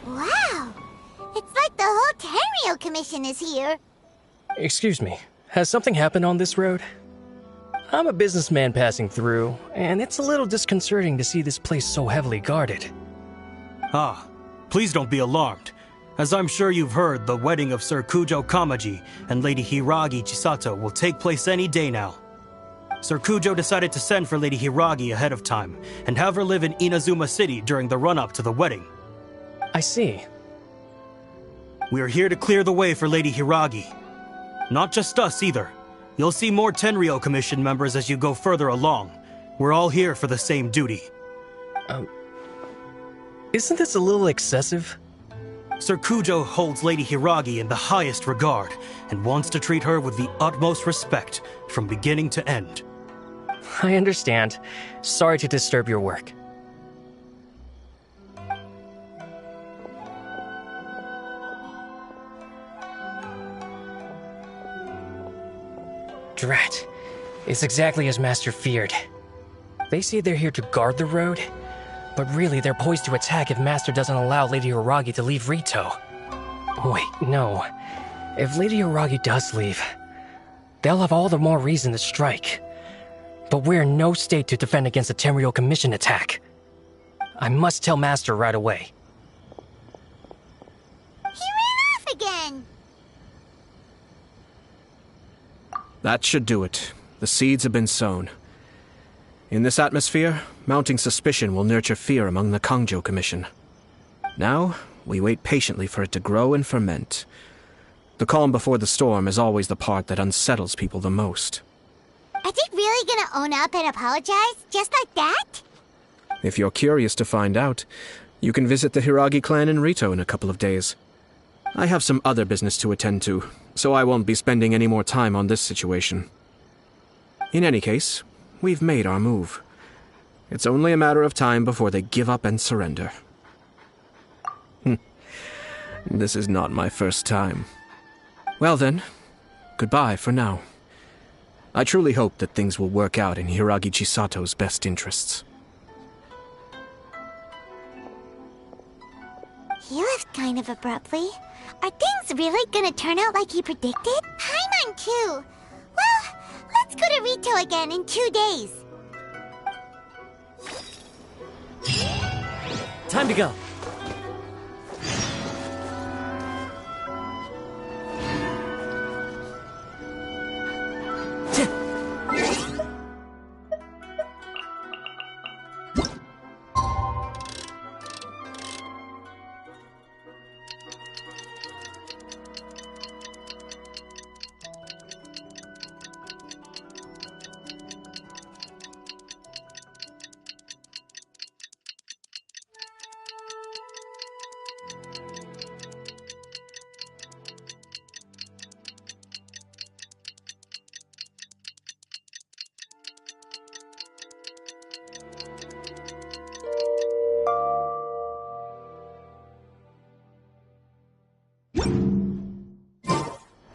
Wow! It's like the whole Tenryo Commission is here.
Excuse me, has something happened on this road? I'm a businessman passing through, and it's a little disconcerting to see this place so heavily guarded.
Ah, please don't be alarmed. As I'm sure you've heard, the wedding of Sir Kujo Kamaji and Lady Hiragi Chisato will take place any day now. Sir Kujo decided to send for Lady Hiragi ahead of time and have her live in Inazuma City during the run-up to the wedding.
I see.
We are here to clear the way for Lady Hiragi. Not just us either. You'll see more Tenryo Commission members as you go further along. We're all here for the same duty.
Isn't this a little excessive?
Sir Kujo holds Lady Hiragi in the highest regard and wants to treat her with the utmost respect from beginning to end.
I understand. Sorry to disturb your work. Drat. It's exactly as Master feared. They say they're here to guard the road, but really they're poised to attack if Master doesn't allow Lady Hiragi to leave Rito. Wait, no. If Lady Hiragi does leave, they'll have all the more reason to strike. But we're in no state to defend against a Tenryo Commission attack. I must tell Master right away.
He ran off again!
That should do it. The seeds have been sown. In this atmosphere, mounting suspicion will nurture fear among the Kangjo Commission. Now, we wait patiently for it to grow and ferment. The calm before the storm is always the part that unsettles people the most.
Are they really gonna own up and apologize, just like that?
If you're curious to find out, you can visit the Hiragi clan in Rito in a couple of days. I have some other business to attend to, so I won't be spending any more time on this situation. In any case, we've made our move. It's only a matter of time before they give up and surrender. This is not my first time. Well then, goodbye for now. I truly hope that things will work out in Hiragi Chisato's best interests.
He left kind of abruptly. Are things really gonna turn out like he predicted? Paimon too. Well, let's go to Rito again in 2 days.
Time to go.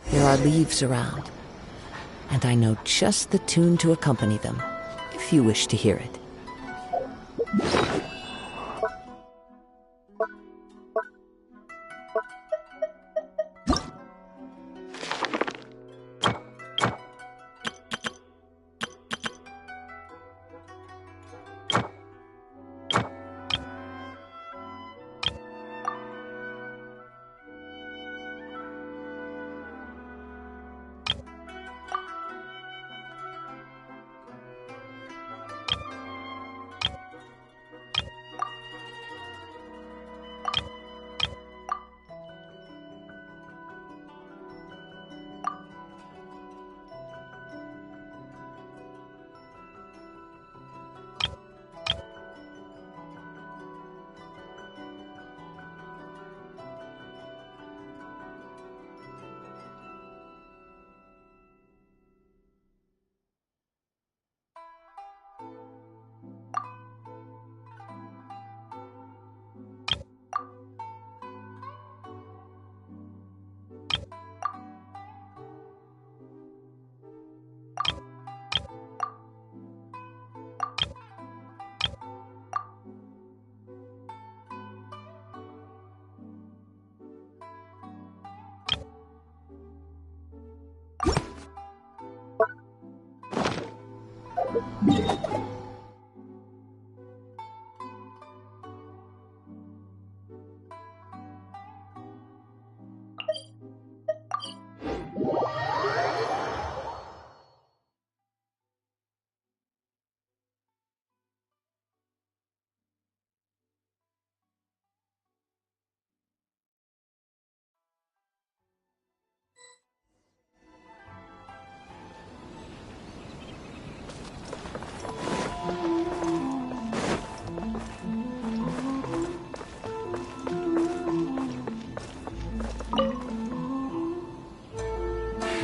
There are leaves around, and I know just the tune to accompany them, if you wish to hear it.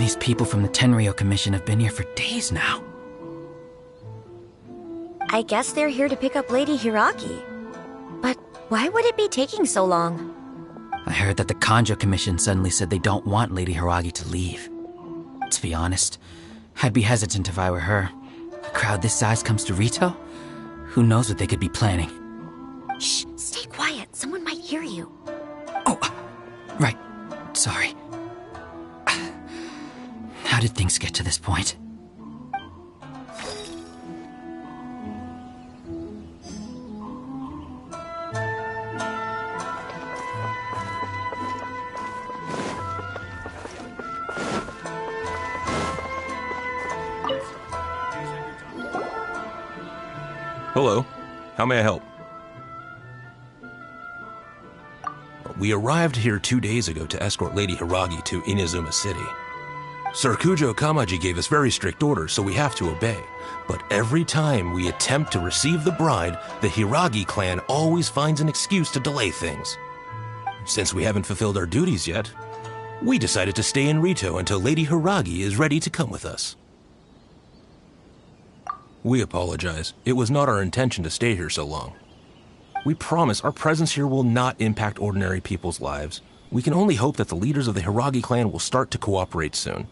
These people from the Tenryou Commission have been here for days now.
I guess they're here to pick up Lady Hiragi. But why would it be taking so long?
I heard that the Kanjo Commission suddenly said they don't want Lady Hiragi to leave. To be honest, I'd be hesitant if I were her. A crowd this size comes to Rito? Who knows what they could be planning?
Shh, stay quiet. Someone might hear you.
Oh, right. Sorry. How did things get to this point?
Hello. How may I help? We arrived here 2 days ago to escort Lady Hiragi to Inazuma City. Sir Kujo Kamaji gave us very strict orders, so we have to obey. But every time we attempt to receive the bride, the Hiragi clan always finds an excuse to delay things. Since we haven't fulfilled our duties yet, we decided to stay in Rito until Lady Hiragi is ready to come with us. We apologize. It was not our intention to stay here so long. We promise our presence here will not impact ordinary people's lives. We can only hope that the leaders of the Hiragi clan will start to cooperate soon.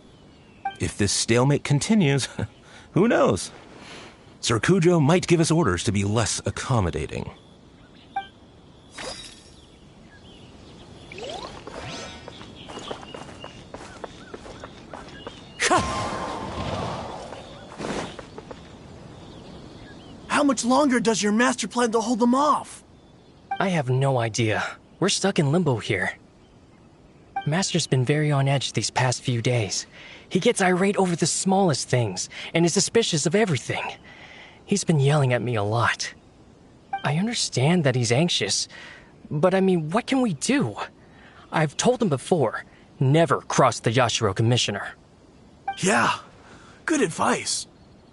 If this stalemate continues, who knows? Sir Kujo might give us orders to be less accommodating.
How much longer does your master plan to hold them off?
I have no idea. We're stuck in limbo here. Master's been very on edge these past few days. He gets irate over the smallest things and is suspicious of everything. He's been yelling at me a lot. I understand that he's anxious, but I mean, what can we do? I've told him before, never cross the Yashiro Commissioner.
Yeah, good advice.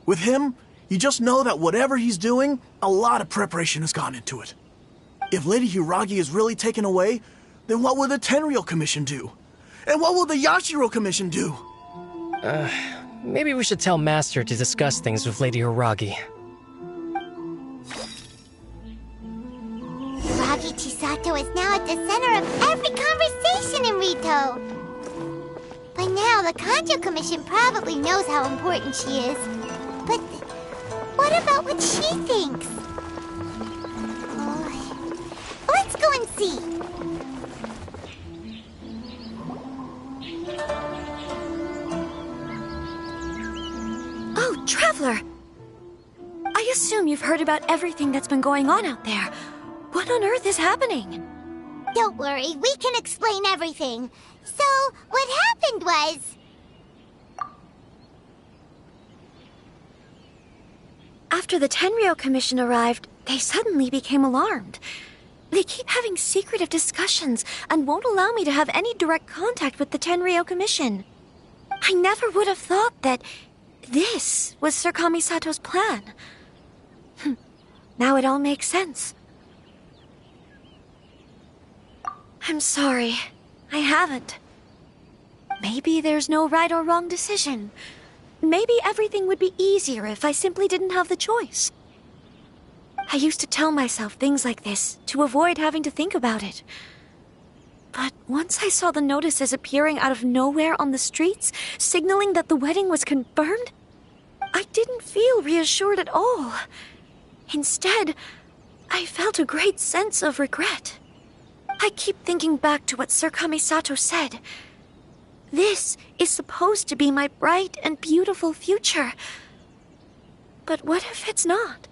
With him, you just know that whatever he's doing, a lot of preparation has gone into it. If Lady Hiragi is really taken away, then what will the Tenryou Commission do? And what will the Yashiro Commission do?
Maybe we should tell Master to discuss things with Lady Hiragi.
Hiragi Chisato is now at the center of every conversation in Rito. By now, the Kanjo Commission probably knows how important she is. But what about what she thinks? Let's go and see.
Oh, Traveler! I assume you've heard about everything that's been going on out there. What on earth is happening?
Don't worry, we can explain everything. So, what happened was...
After the Tenryou Commission arrived, they suddenly became alarmed. They keep having secretive discussions and won't allow me to have any direct contact with the Tenryou Commission. I never would have thought that this was Sir Kamisato's plan. Now it all makes sense. I'm sorry. I haven't. Maybe there's no right or wrong decision. Maybe everything would be easier if I simply didn't have the choice. I used to tell myself things like this to avoid having to think about it. But once I saw the notices appearing out of nowhere on the streets, signaling that the wedding was confirmed, I didn't feel reassured at all. Instead, I felt a great sense of regret. I keep thinking back to what Sir Kamisato said. This is supposed to be my bright and beautiful future. But what if it's not?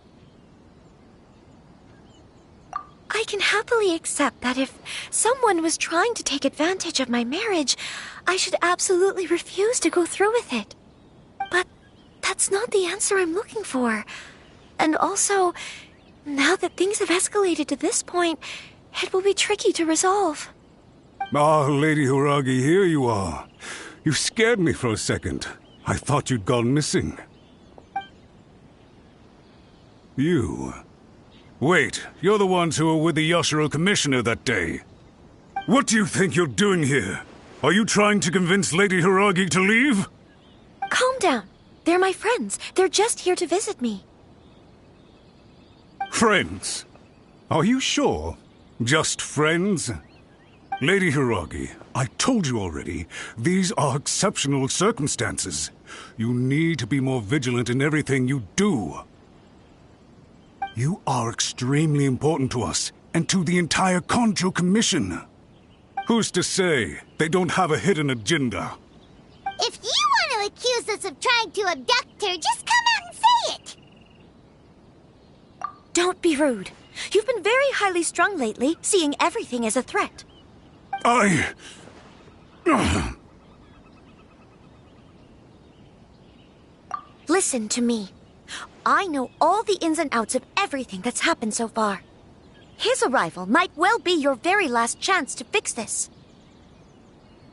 I can happily accept that if someone was trying to take advantage of my marriage, I should absolutely refuse to go through with it. But that's not the answer I'm looking for. And also, now that things have escalated to this point, it will be tricky to resolve.
Ah, Lady Hiragi, here you are. You scared me for a second. I thought you'd gone missing. You... Wait, you're the ones who were with the Yashiro Commissioner that day. What do you think you're doing here? Are you trying to convince Lady Hiragi to leave?
Calm down. They're my friends. They're just here to visit me.
Friends? Are you sure? Just friends? Lady Hiragi, I told you already, these are exceptional circumstances. You need to be more vigilant in everything you do. You are extremely important to us, and to the entire Kanjo Commission. Who's to say they don't have a hidden agenda?
If you want to accuse us of trying to abduct her, just come out and say it!
Don't be rude. You've been very highly strung lately, seeing everything as a threat. Listen to me. I know all the ins and outs of everything that's happened so far. His arrival might well be your very last chance to fix this.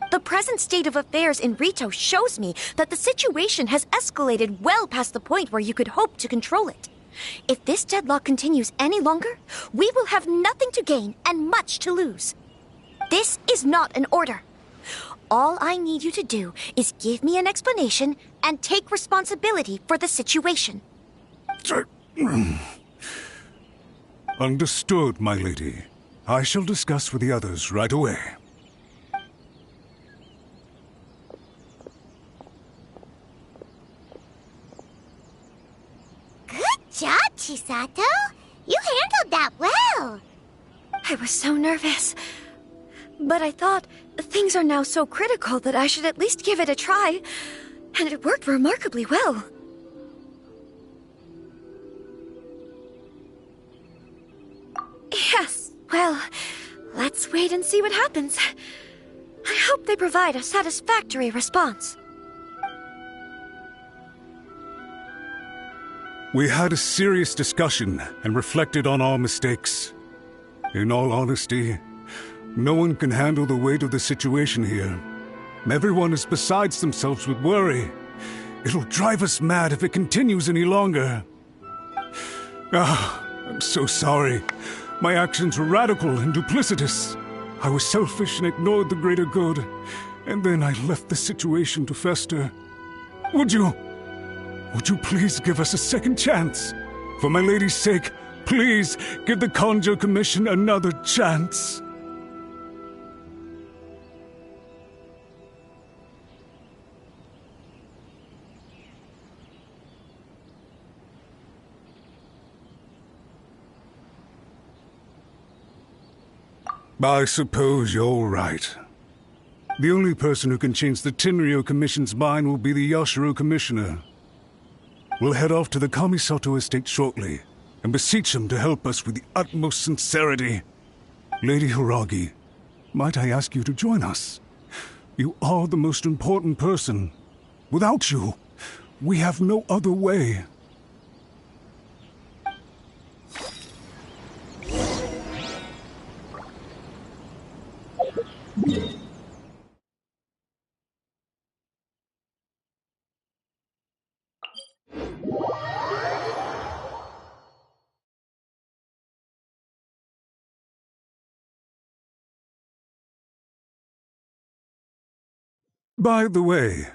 The present state of affairs in Rito shows me that the situation has escalated well past the point where you could hope to control it. If this deadlock continues any longer, we will have nothing to gain and much to lose. This is not an order. All I need you to do is give me an explanation and take responsibility for the situation.
Understood, my lady. I shall discuss with the others right away.
Good job, Chisato. You handled that well.
I was so nervous. But I thought things are now so critical that I should at least give it a try. And it worked remarkably well. Yes, well, let's wait and see what happens. I hope they provide a satisfactory response.
We had a serious discussion and reflected on our mistakes. In all honesty, no one can handle the weight of the situation here. Everyone is besides themselves with worry. It'll drive us mad if it continues any longer. I'm so sorry. My actions were radical and duplicitous. I was selfish and ignored the greater good. And then I left the situation to fester. Would you please give us a second chance? For my lady's sake, please give the Kanjo Commission another chance. I suppose you're right. The only person who can change the Tenryou Commission's mind will be the Yashiro Commissioner. We'll head off to the Kamisato estate shortly, and beseech him to help us with the utmost sincerity. Lady Hiragi, might I ask you to join us? You are the most important person. Without you, we have no other way. By the way,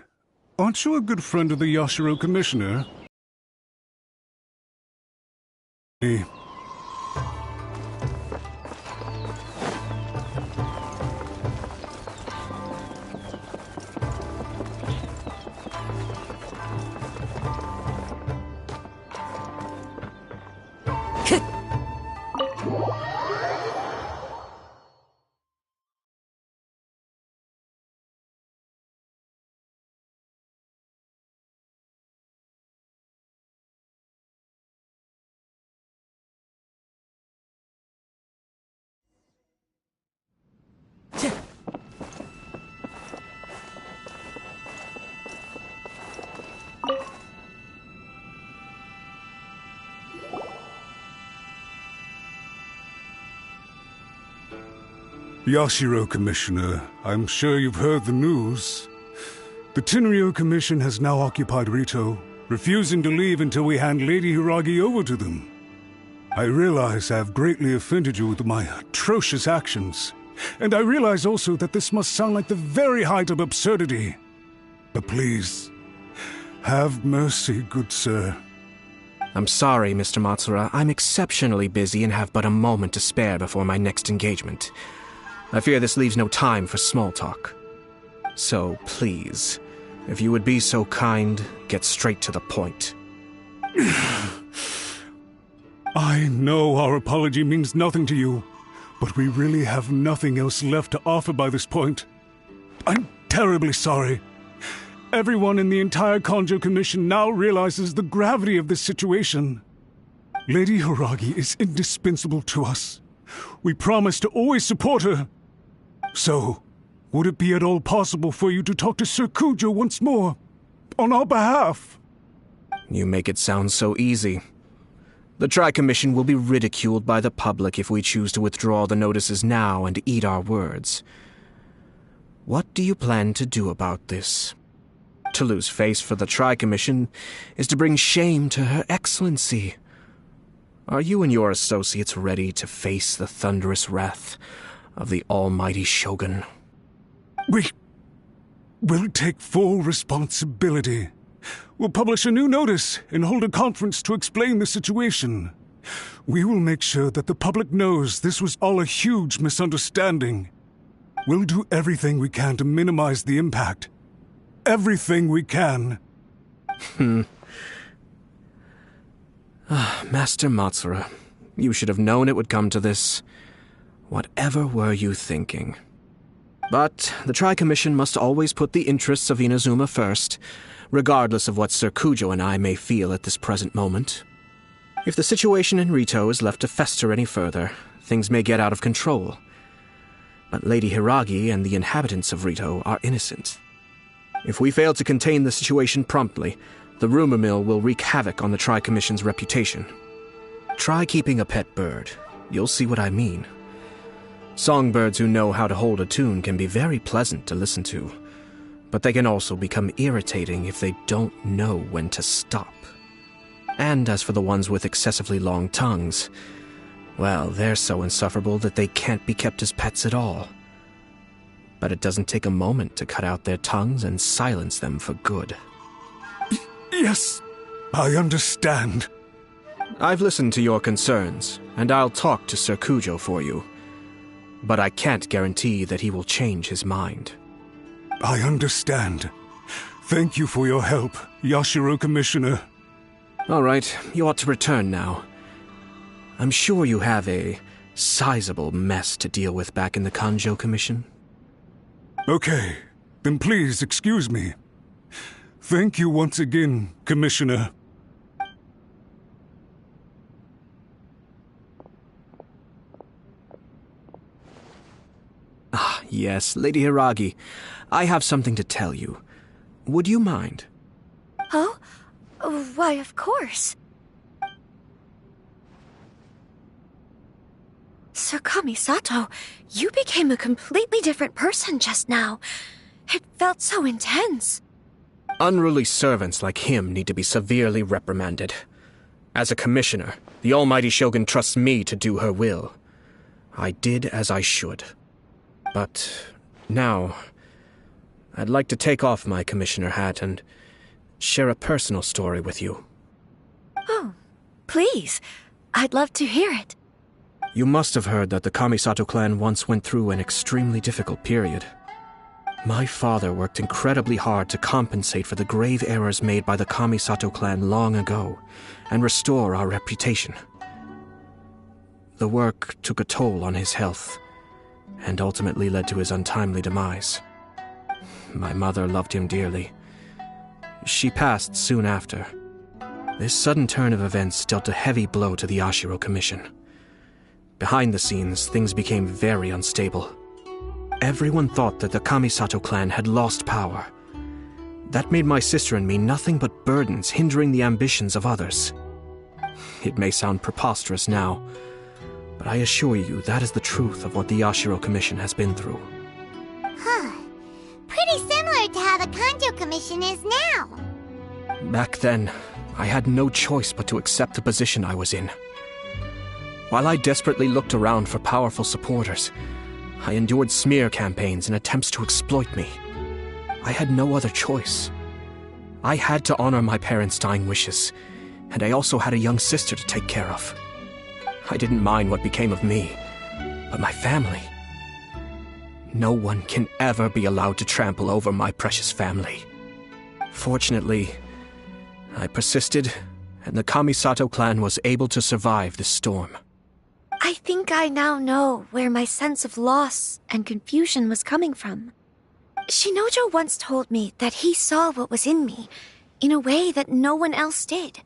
aren't you a good friend of the Yashiro Commissioner? Yashiro Commissioner, I'm sure you've heard the news. The Tenryou Commission has now occupied Rito, refusing to leave until we hand Lady Hiragi over to them. I realize I have greatly offended you with my atrocious actions, And I realize also that this must sound like the very height of absurdity. But please, have mercy, good sir.
I'm sorry, Mr. Matsura. I'm exceptionally busy and have but a moment to spare before my next engagement. I fear this leaves no time for small talk. So, please, if you would be so kind, get straight to the point.
I know our apology means nothing to you, but we really have nothing else left to offer by this point. I'm terribly sorry. Everyone in the entire Kanjo Commission now realizes the gravity of this situation. Lady Hiragi is indispensable to us. We promise to always support her. So, would it be at all possible for you to talk to Sir Kujo once more, on our behalf?
You make it sound so easy. The Tri-Commission will be ridiculed by the public if we choose to withdraw the notices now and eat our words. What do you plan to do about this? To lose face for the Tri-Commission is to bring shame to Her Excellency. Are you and your associates ready to face the thunderous wrath of the almighty Shogun?
We will take full responsibility. We'll publish a new notice and hold a conference to explain the situation. We will make sure that the public knows this was all a huge misunderstanding. We'll do everything we can to minimize the impact. Everything we can.
Master Matsura, you should have known it would come to this. Whatever were you thinking? But the Tri-Commission must always put the interests of Inazuma first, regardless of what Sir Kujo and I may feel at this present moment. If the situation in Rito is left to fester any further, things may get out of control. But Lady Hiragi and the inhabitants of Rito are innocent. If we fail to contain the situation promptly, the rumor mill will wreak havoc on the Tri-Commission's reputation. Try keeping a pet bird. You'll see what I mean. Songbirds who know how to hold a tune can be very pleasant to listen to, but they can also become irritating if they don't know when to stop. And as for the ones with excessively long tongues, well, they're so insufferable that they can't be kept as pets at all. But it doesn't take a moment to cut out their tongues and silence them for good.
Yes, I understand.
I've listened to your concerns, and I'll talk to Sir Kujo for you. But I can't guarantee that he will change his mind.
I understand. Thank you for your help, Yashiro Commissioner.
All right, you ought to return now. I'm sure you have a sizable mess to deal with back in the Kanjo Commission.
Okay, then please excuse me. Thank you once again, Commissioner.
Ah, yes, Lady Hiragi. I have something to tell you. Would you mind?
Oh? Why, of course. Sir Kamisato, you became a completely different person just now. It felt so intense.
Unruly servants like him need to be severely reprimanded. As a commissioner, the almighty Shogun trusts me to do her will. I did as I should. But now, I'd like to take off my commissioner hat and share a personal story with you.
Oh, please. I'd love to hear it.
You must have heard that the Kamisato clan once went through an extremely difficult period. My father worked incredibly hard to compensate for the grave errors made by the Kamisato clan long ago and restore our reputation. The work took a toll on his health and ultimately led to his untimely demise. My mother loved him dearly. She passed soon after. This sudden turn of events dealt a heavy blow to the Yashiro Commission. Behind the scenes, things became very unstable. Everyone thought that the Kamisato clan had lost power. That made my sister and me nothing but burdens hindering the ambitions of others. It may sound preposterous now, but I assure you that is the truth of what the Yashiro Commission has been through.
Huh. Pretty similar to how the Kanjo Commission is now.
Back then, I had no choice but to accept the position I was in. While I desperately looked around for powerful supporters, I endured smear campaigns and attempts to exploit me. I had no other choice. I had to honor my parents' dying wishes, and I also had a young sister to take care of. I didn't mind what became of me, but my family. No one can ever be allowed to trample over my precious family. Fortunately, I persisted, and the Kamisato clan was able to survive this storm.
I think I now know where my sense of loss and confusion was coming from. Shinojo once told me that he saw what was in me in a way that no one else did.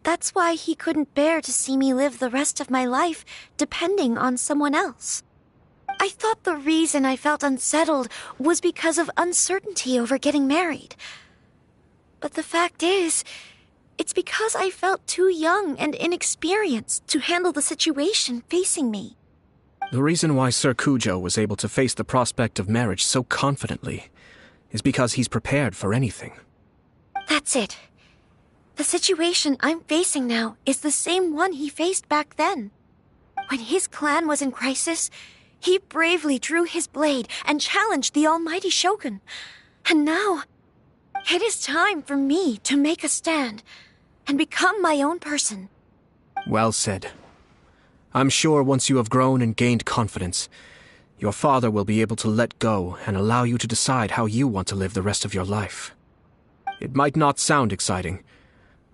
That's why he couldn't bear to see me live the rest of my life depending on someone else. I thought the reason I felt unsettled was because of uncertainty over getting married. But the fact is, it's because I felt too young and inexperienced to handle the situation facing me.
The reason why Sir Kujo was able to face the prospect of marriage so confidently is because he's prepared for anything.
That's it. The situation I'm facing now is the same one he faced back then. When his clan was in crisis, he bravely drew his blade and challenged the almighty Shogun. And now, it is time for me to make a stand and become my own person.
Well said. I'm sure once you have grown and gained confidence, your father will be able to let go and allow you to decide how you want to live the rest of your life. It might not sound exciting,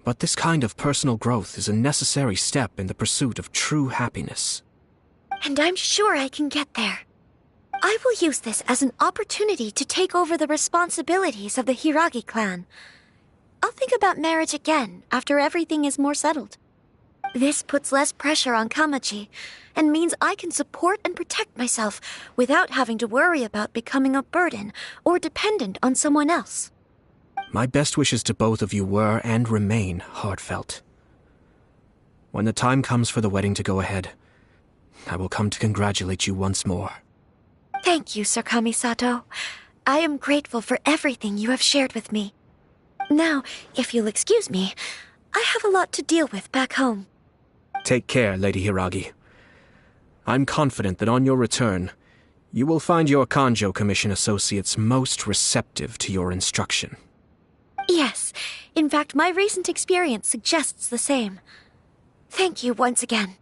but this kind of personal growth is a necessary step in the pursuit of true happiness.
And I'm sure I can get there. I will use this as an opportunity to take over the responsibilities of the Hiragi clan. I'll think about marriage again after everything is more settled. This puts less pressure on Kamachi, and means I can support and protect myself without having to worry about becoming a burden or dependent on someone else.
My best wishes to both of you were and remain heartfelt. When the time comes for the wedding to go ahead, I will come to congratulate you once more.
Thank you, Sir Kamisato. I am grateful for everything you have shared with me. Now, if you'll excuse me, I have a lot to deal with back home.
Take care, Lady Hiragi. I'm confident that on your return, you will find your Kanjo Commission associates most receptive to your instruction.
Yes, in fact, my recent experience suggests the same. Thank you once again.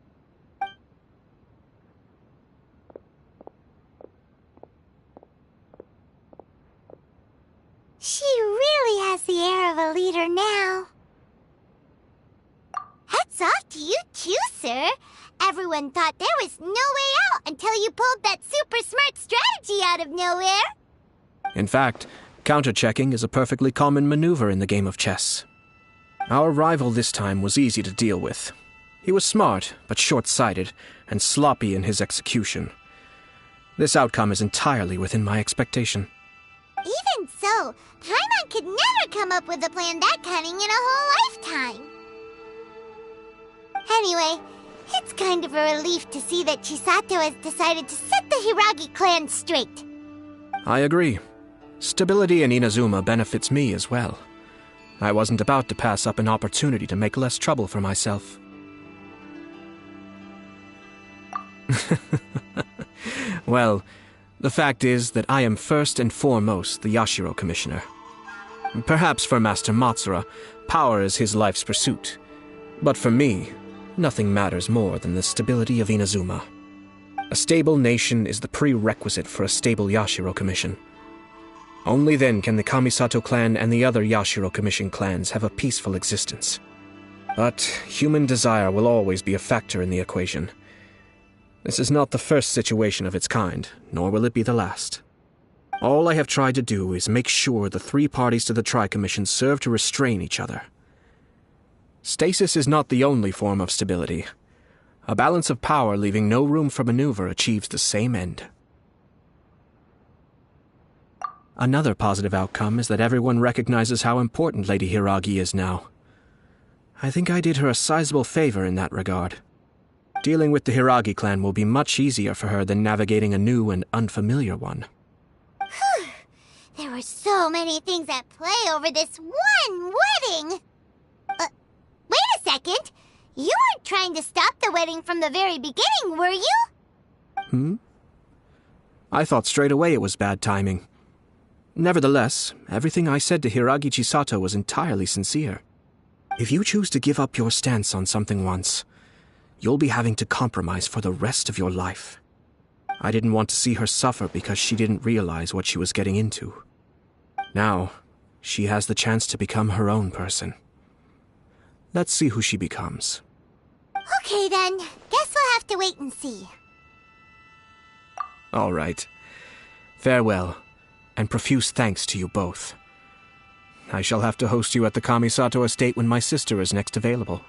She really has the air of a leader now. Hats off to you too, sir. Everyone thought there was no way out until you pulled that super smart strategy out of nowhere.
In fact, counter-checking is a perfectly common maneuver in the game of chess. Our rival this time was easy to deal with. He was smart, but short-sighted, and sloppy in his execution. This outcome is entirely within my expectation.
Even so, Paimon could never come up with a plan that cunning in a whole lifetime. Anyway, it's kind of a relief to see that Chisato has decided to set the Hiragi clan straight.
I agree. Stability in Inazuma benefits me as well. I wasn't about to pass up an opportunity to make less trouble for myself. Well, the fact is that I am first and foremost the Yashiro Commissioner. Perhaps for Master Matsura, power is his life's pursuit. But for me, nothing matters more than the stability of Inazuma. A stable nation is the prerequisite for a stable Yashiro Commission. Only then can the Kamisato clan and the other Yashiro Commission clans have a peaceful existence. But human desire will always be a factor in the equation. This is not the first situation of its kind, nor will it be the last. All I have tried to do is make sure the three parties to the Tri-Commission serve to restrain each other. Stasis is not the only form of stability. A balance of power leaving no room for maneuver achieves the same end. Another positive outcome is that everyone recognizes how important Lady Hiragi is now. I think I did her a sizable favor in that regard. Dealing with the Hiragi clan will be much easier for her than navigating a new and unfamiliar one.
Whew. There were so many things at play over this one wedding! Wait a second! You weren't trying to stop the wedding from the very beginning, were you?
I thought straight away it was bad timing. Nevertheless, everything I said to Hiragi Chisato was entirely sincere. If you choose to give up your stance on something once, you'll be having to compromise for the rest of your life. I didn't want to see her suffer because she didn't realize what she was getting into. Now, she has the chance to become her own person. Let's see who she becomes.
Okay then, guess we'll have to wait and see.
All right. Farewell, and profuse thanks to you both. I shall have to host you at the Kamisato estate when my sister is next available.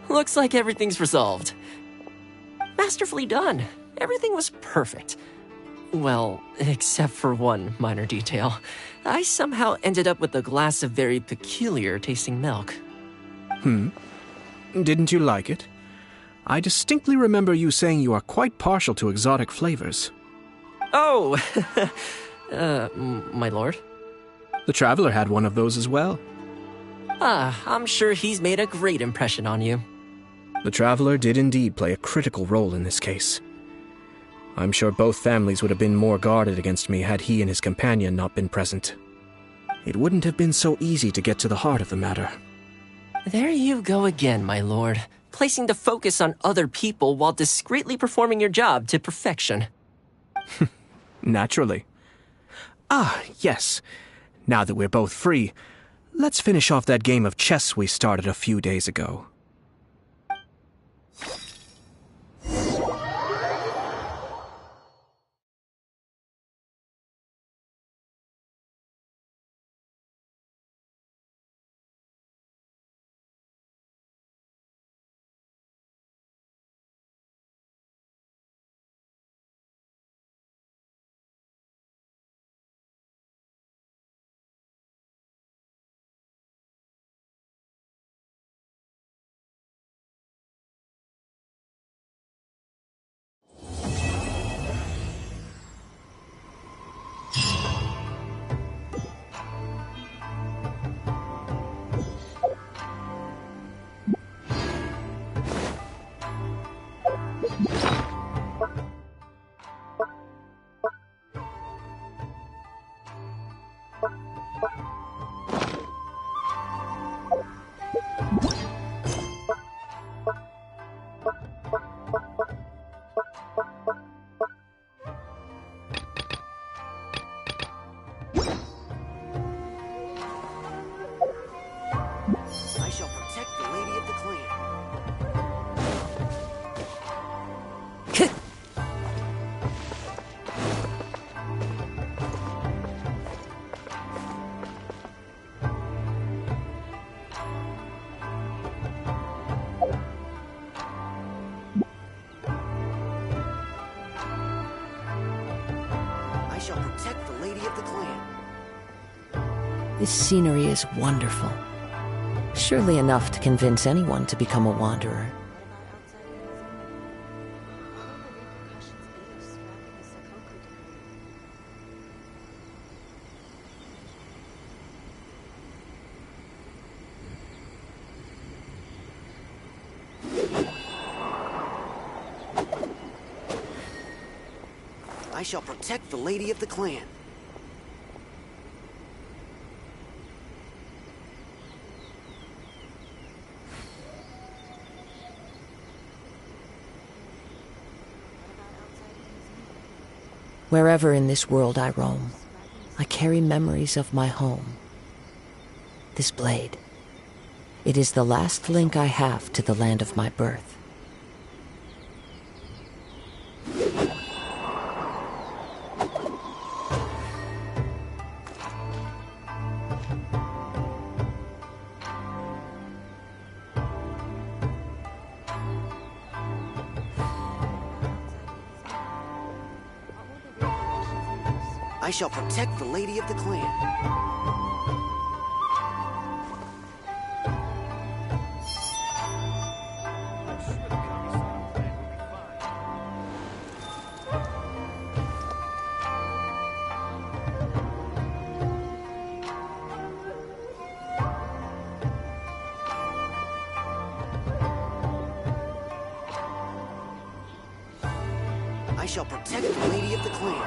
Looks like everything's resolved. Masterfully done. Everything was perfect. Well, except for one minor detail. I somehow ended up with a glass of very peculiar tasting milk.
Didn't you like it? I distinctly remember you saying you are quite partial to exotic flavors.
Oh, my lord?
The Traveler had one of those as well.
I'm sure he's made a great impression on you.
The Traveler did indeed play a critical role in this case. I'm sure both families would have been more guarded against me had he and his companion not been present. It wouldn't have been so easy to get to the heart of the matter.
There you go again, my lord. Placing the focus on other people while discreetly performing your job to perfection.
Naturally. Yes. Now that we're both free, let's finish off that game of chess we started a few days ago.
I shall protect the lady of the clan. I shall protect the lady of the clan.
This scenery is wonderful. Surely enough to convince anyone to become a wanderer.
I shall protect the lady of the clan.
Wherever in this world I roam, I carry memories of my home. This blade, it is the last link I have to the land of my birth.
I shall protect the lady of the clan. shall protect the lady of the clan.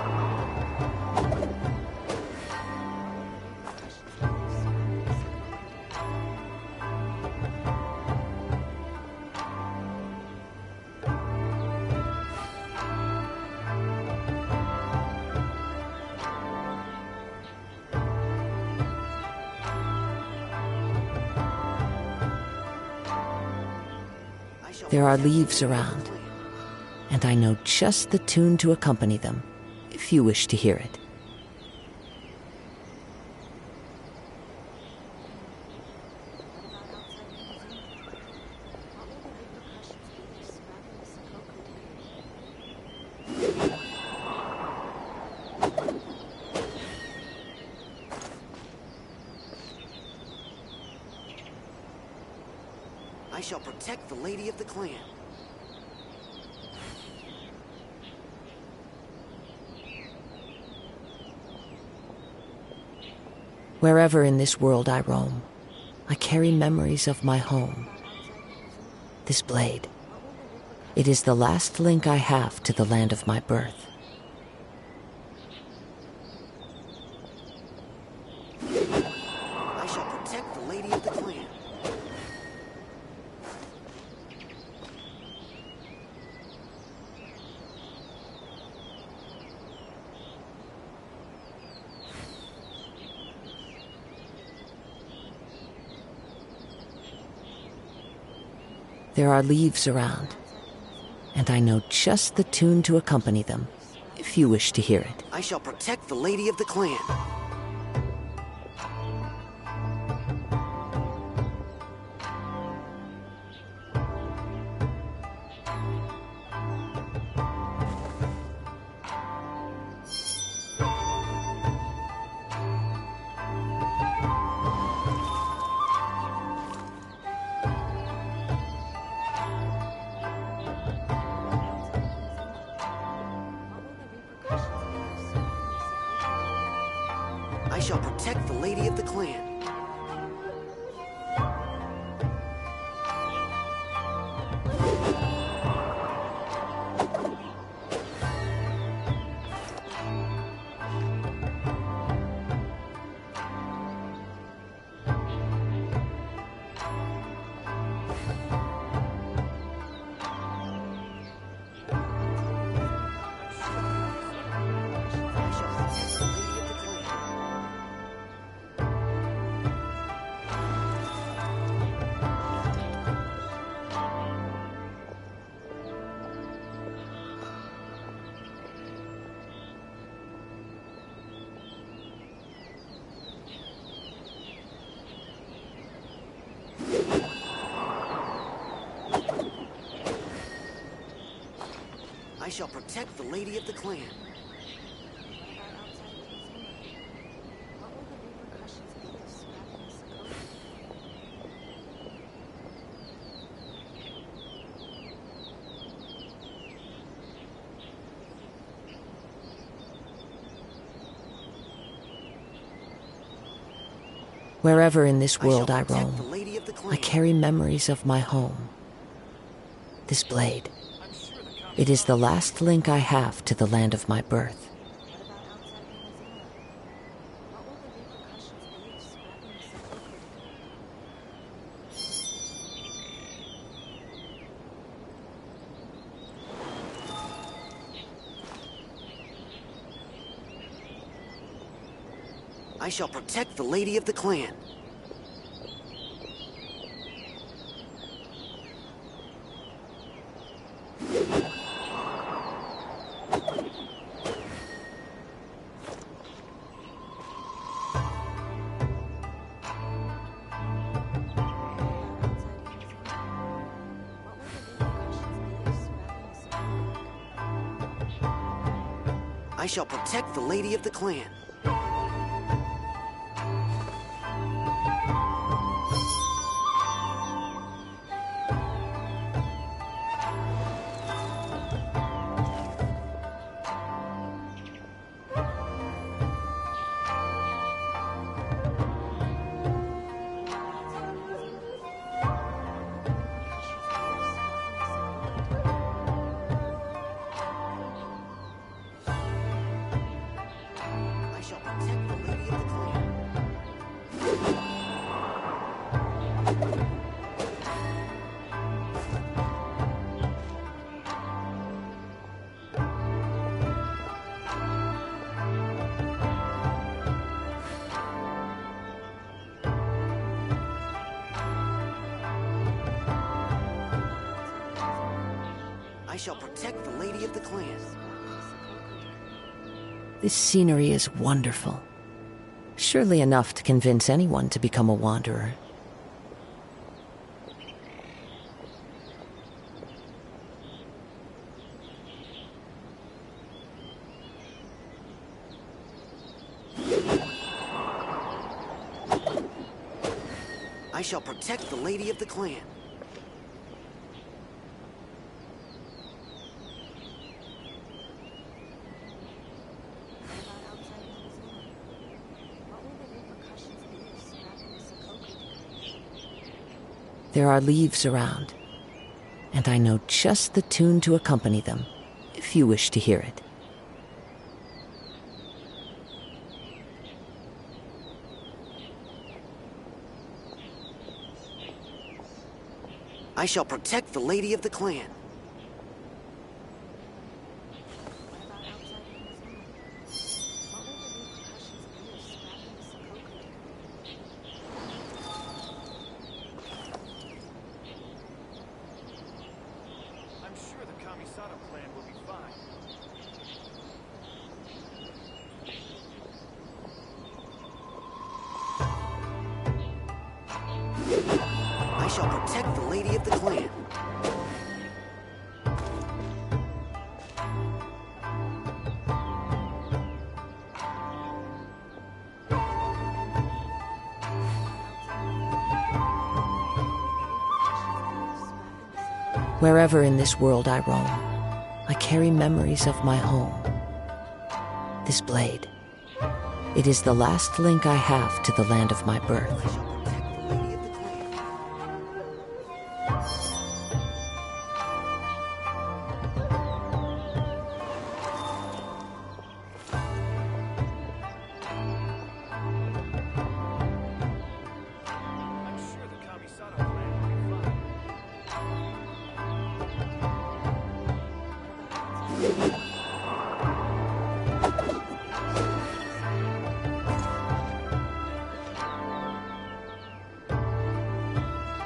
There are leaves around, and I know just the tune to accompany them, if you wish to hear it.
I shall protect the lady of the clan.
Wherever in this world I roam, I carry memories of my home. This blade, it is the last link I have to the land of my birth.
I shall protect the lady of the clan.
There are leaves around, and I know just the tune to accompany them, if you wish to hear it.
I shall protect the lady of the clan. I shall protect the lady of the clan. I shall protect the lady of the clan.
Wherever in this world I roam, I carry memories of my home. This blade, it is the last link I have to the land of my birth.
I shall protect the lady of the clan. I shall protect the lady of the clan. I shall protect the lady of the clan.
This scenery is wonderful. Surely enough to convince anyone to become a wanderer.
I shall protect the lady of the clan.
There are leaves around, and I know just the tune to accompany them, if you wish to hear it.
I shall protect the lady of the clan. I shall protect the lady of the clan.
Wherever in this world I roam, I carry memories of my home. This blade, it is the last link I have to the land of my birth.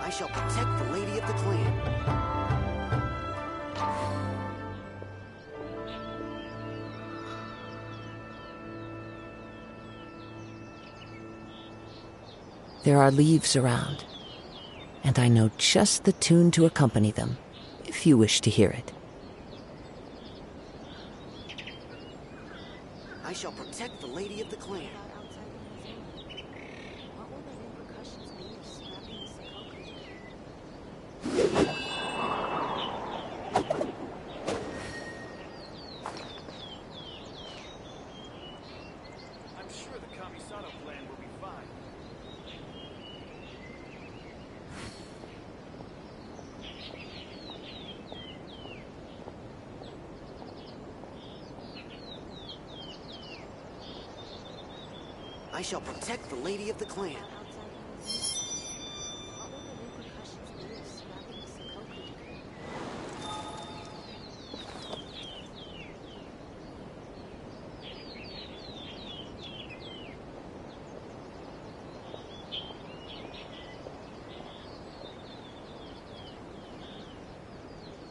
I shall protect the lady of the clan.
There are leaves around, and I know just the tune to accompany them, if you wish to hear it.
I shall protect the lady of the clan. I shall protect the lady of the clan.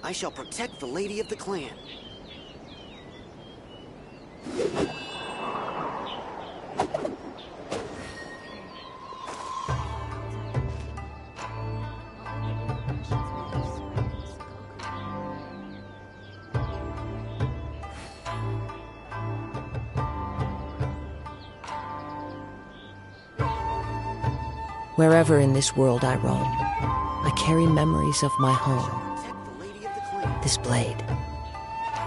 I shall protect the lady of the clan.
Wherever in this world I roam, I carry memories of my home. This blade,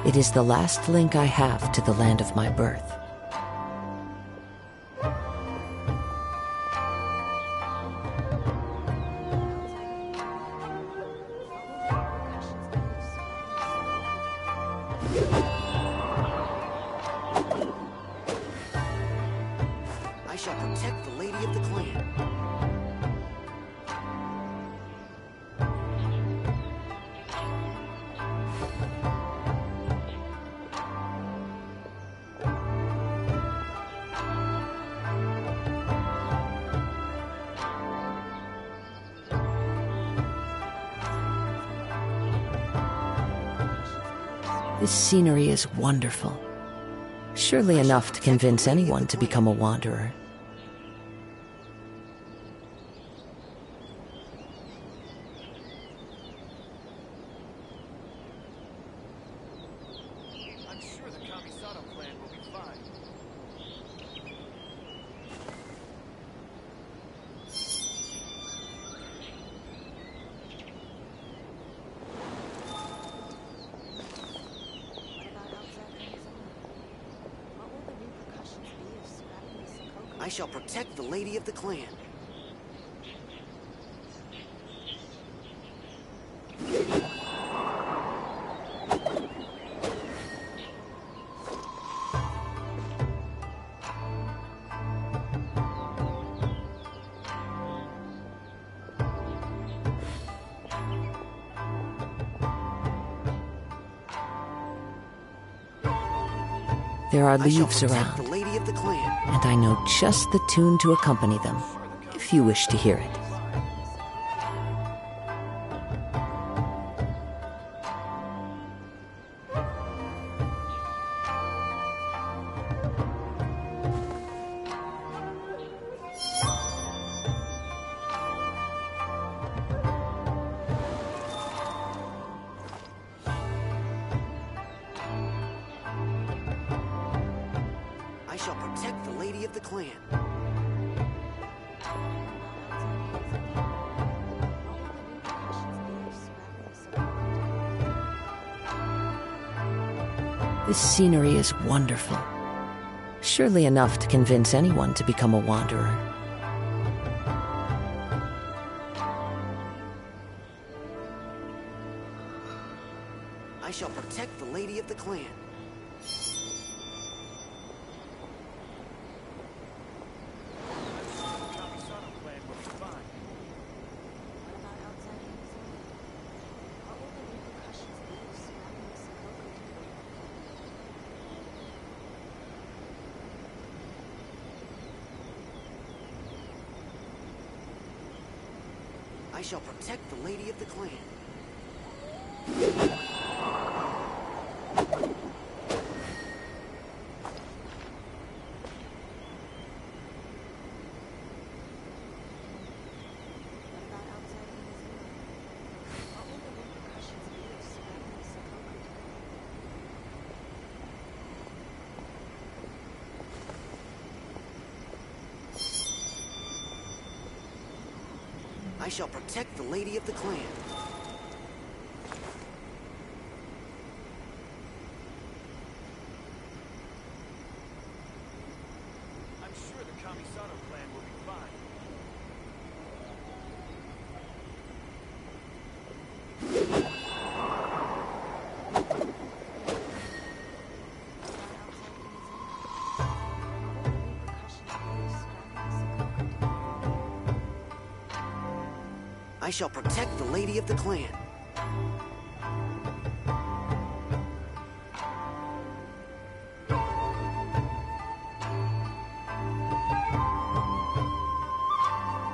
it is the last link I have to the land of my birth.
I shall protect the lady of the clan.
This scenery is wonderful. Surely enough to convince anyone to become a wanderer.
I'm sure the Kamisato clan will be fine.
I shall protect the lady of the clan.
There are leaves
the
around,
lady of the clan.
and I know just the tune to accompany them, if you wish to hear it.
I shall protect the lady of the clan.
This scenery is wonderful. Surely enough to convince anyone to become a wanderer.
I shall protect the lady of the clan. I shall protect the lady of the clan. I shall protect the lady of the clan.
I'm sure the Kamisato clan will be fine.
I shall protect the lady of the clan.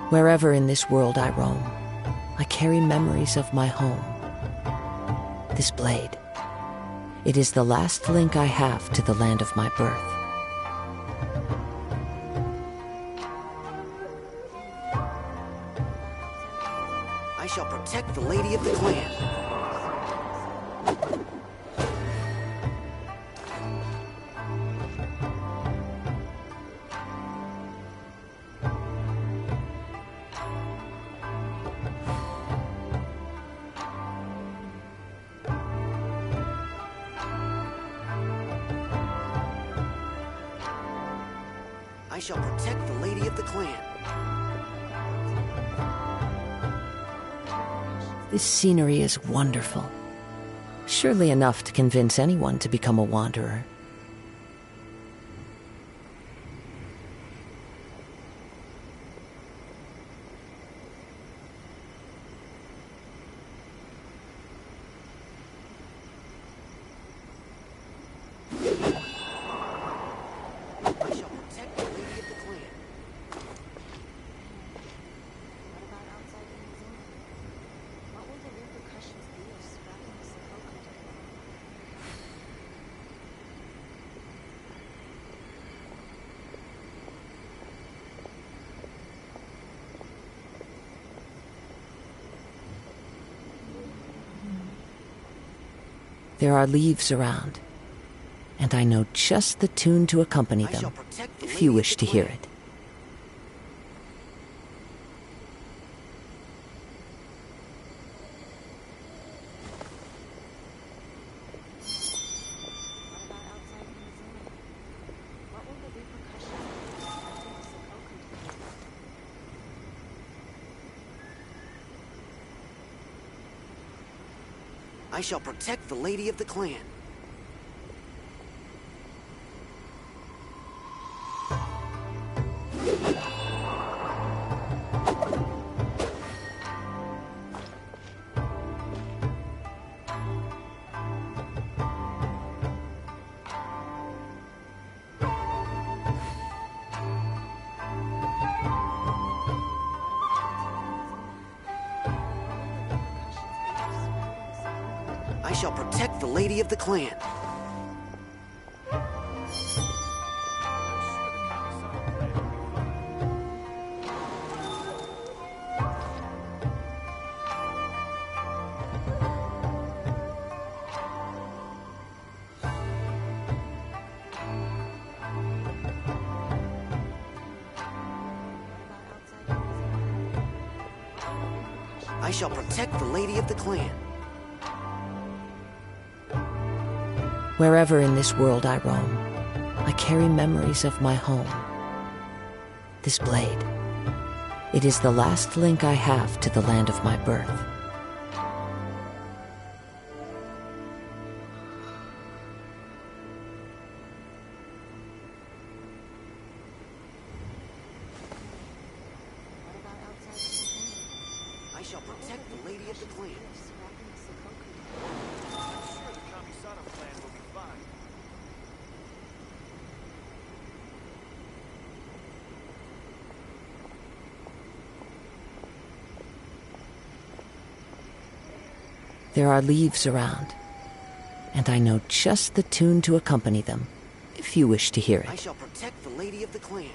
Wherever in this world I roam, I carry memories of my home. This blade, it is the last link I have to the land of my birth.
I shall protect the lady of the clan. I shall protect the lady of the clan.
This scenery is wonderful. Surely enough to convince anyone to become a wanderer. There are leaves around, and I know just the tune to accompany them, if you wish to hear it.
I shall protect the lady of the clan. I shall protect the lady of the clan. I shall protect the lady of the clan.
Wherever in this world I roam, I carry memories of my home. This blade, it is the last link I have to the land of my birth.
I shall protect the lady of the clan.
There are leaves around, and I know just the tune to accompany them, if you wish to hear it.
I shall protect the lady of the clan.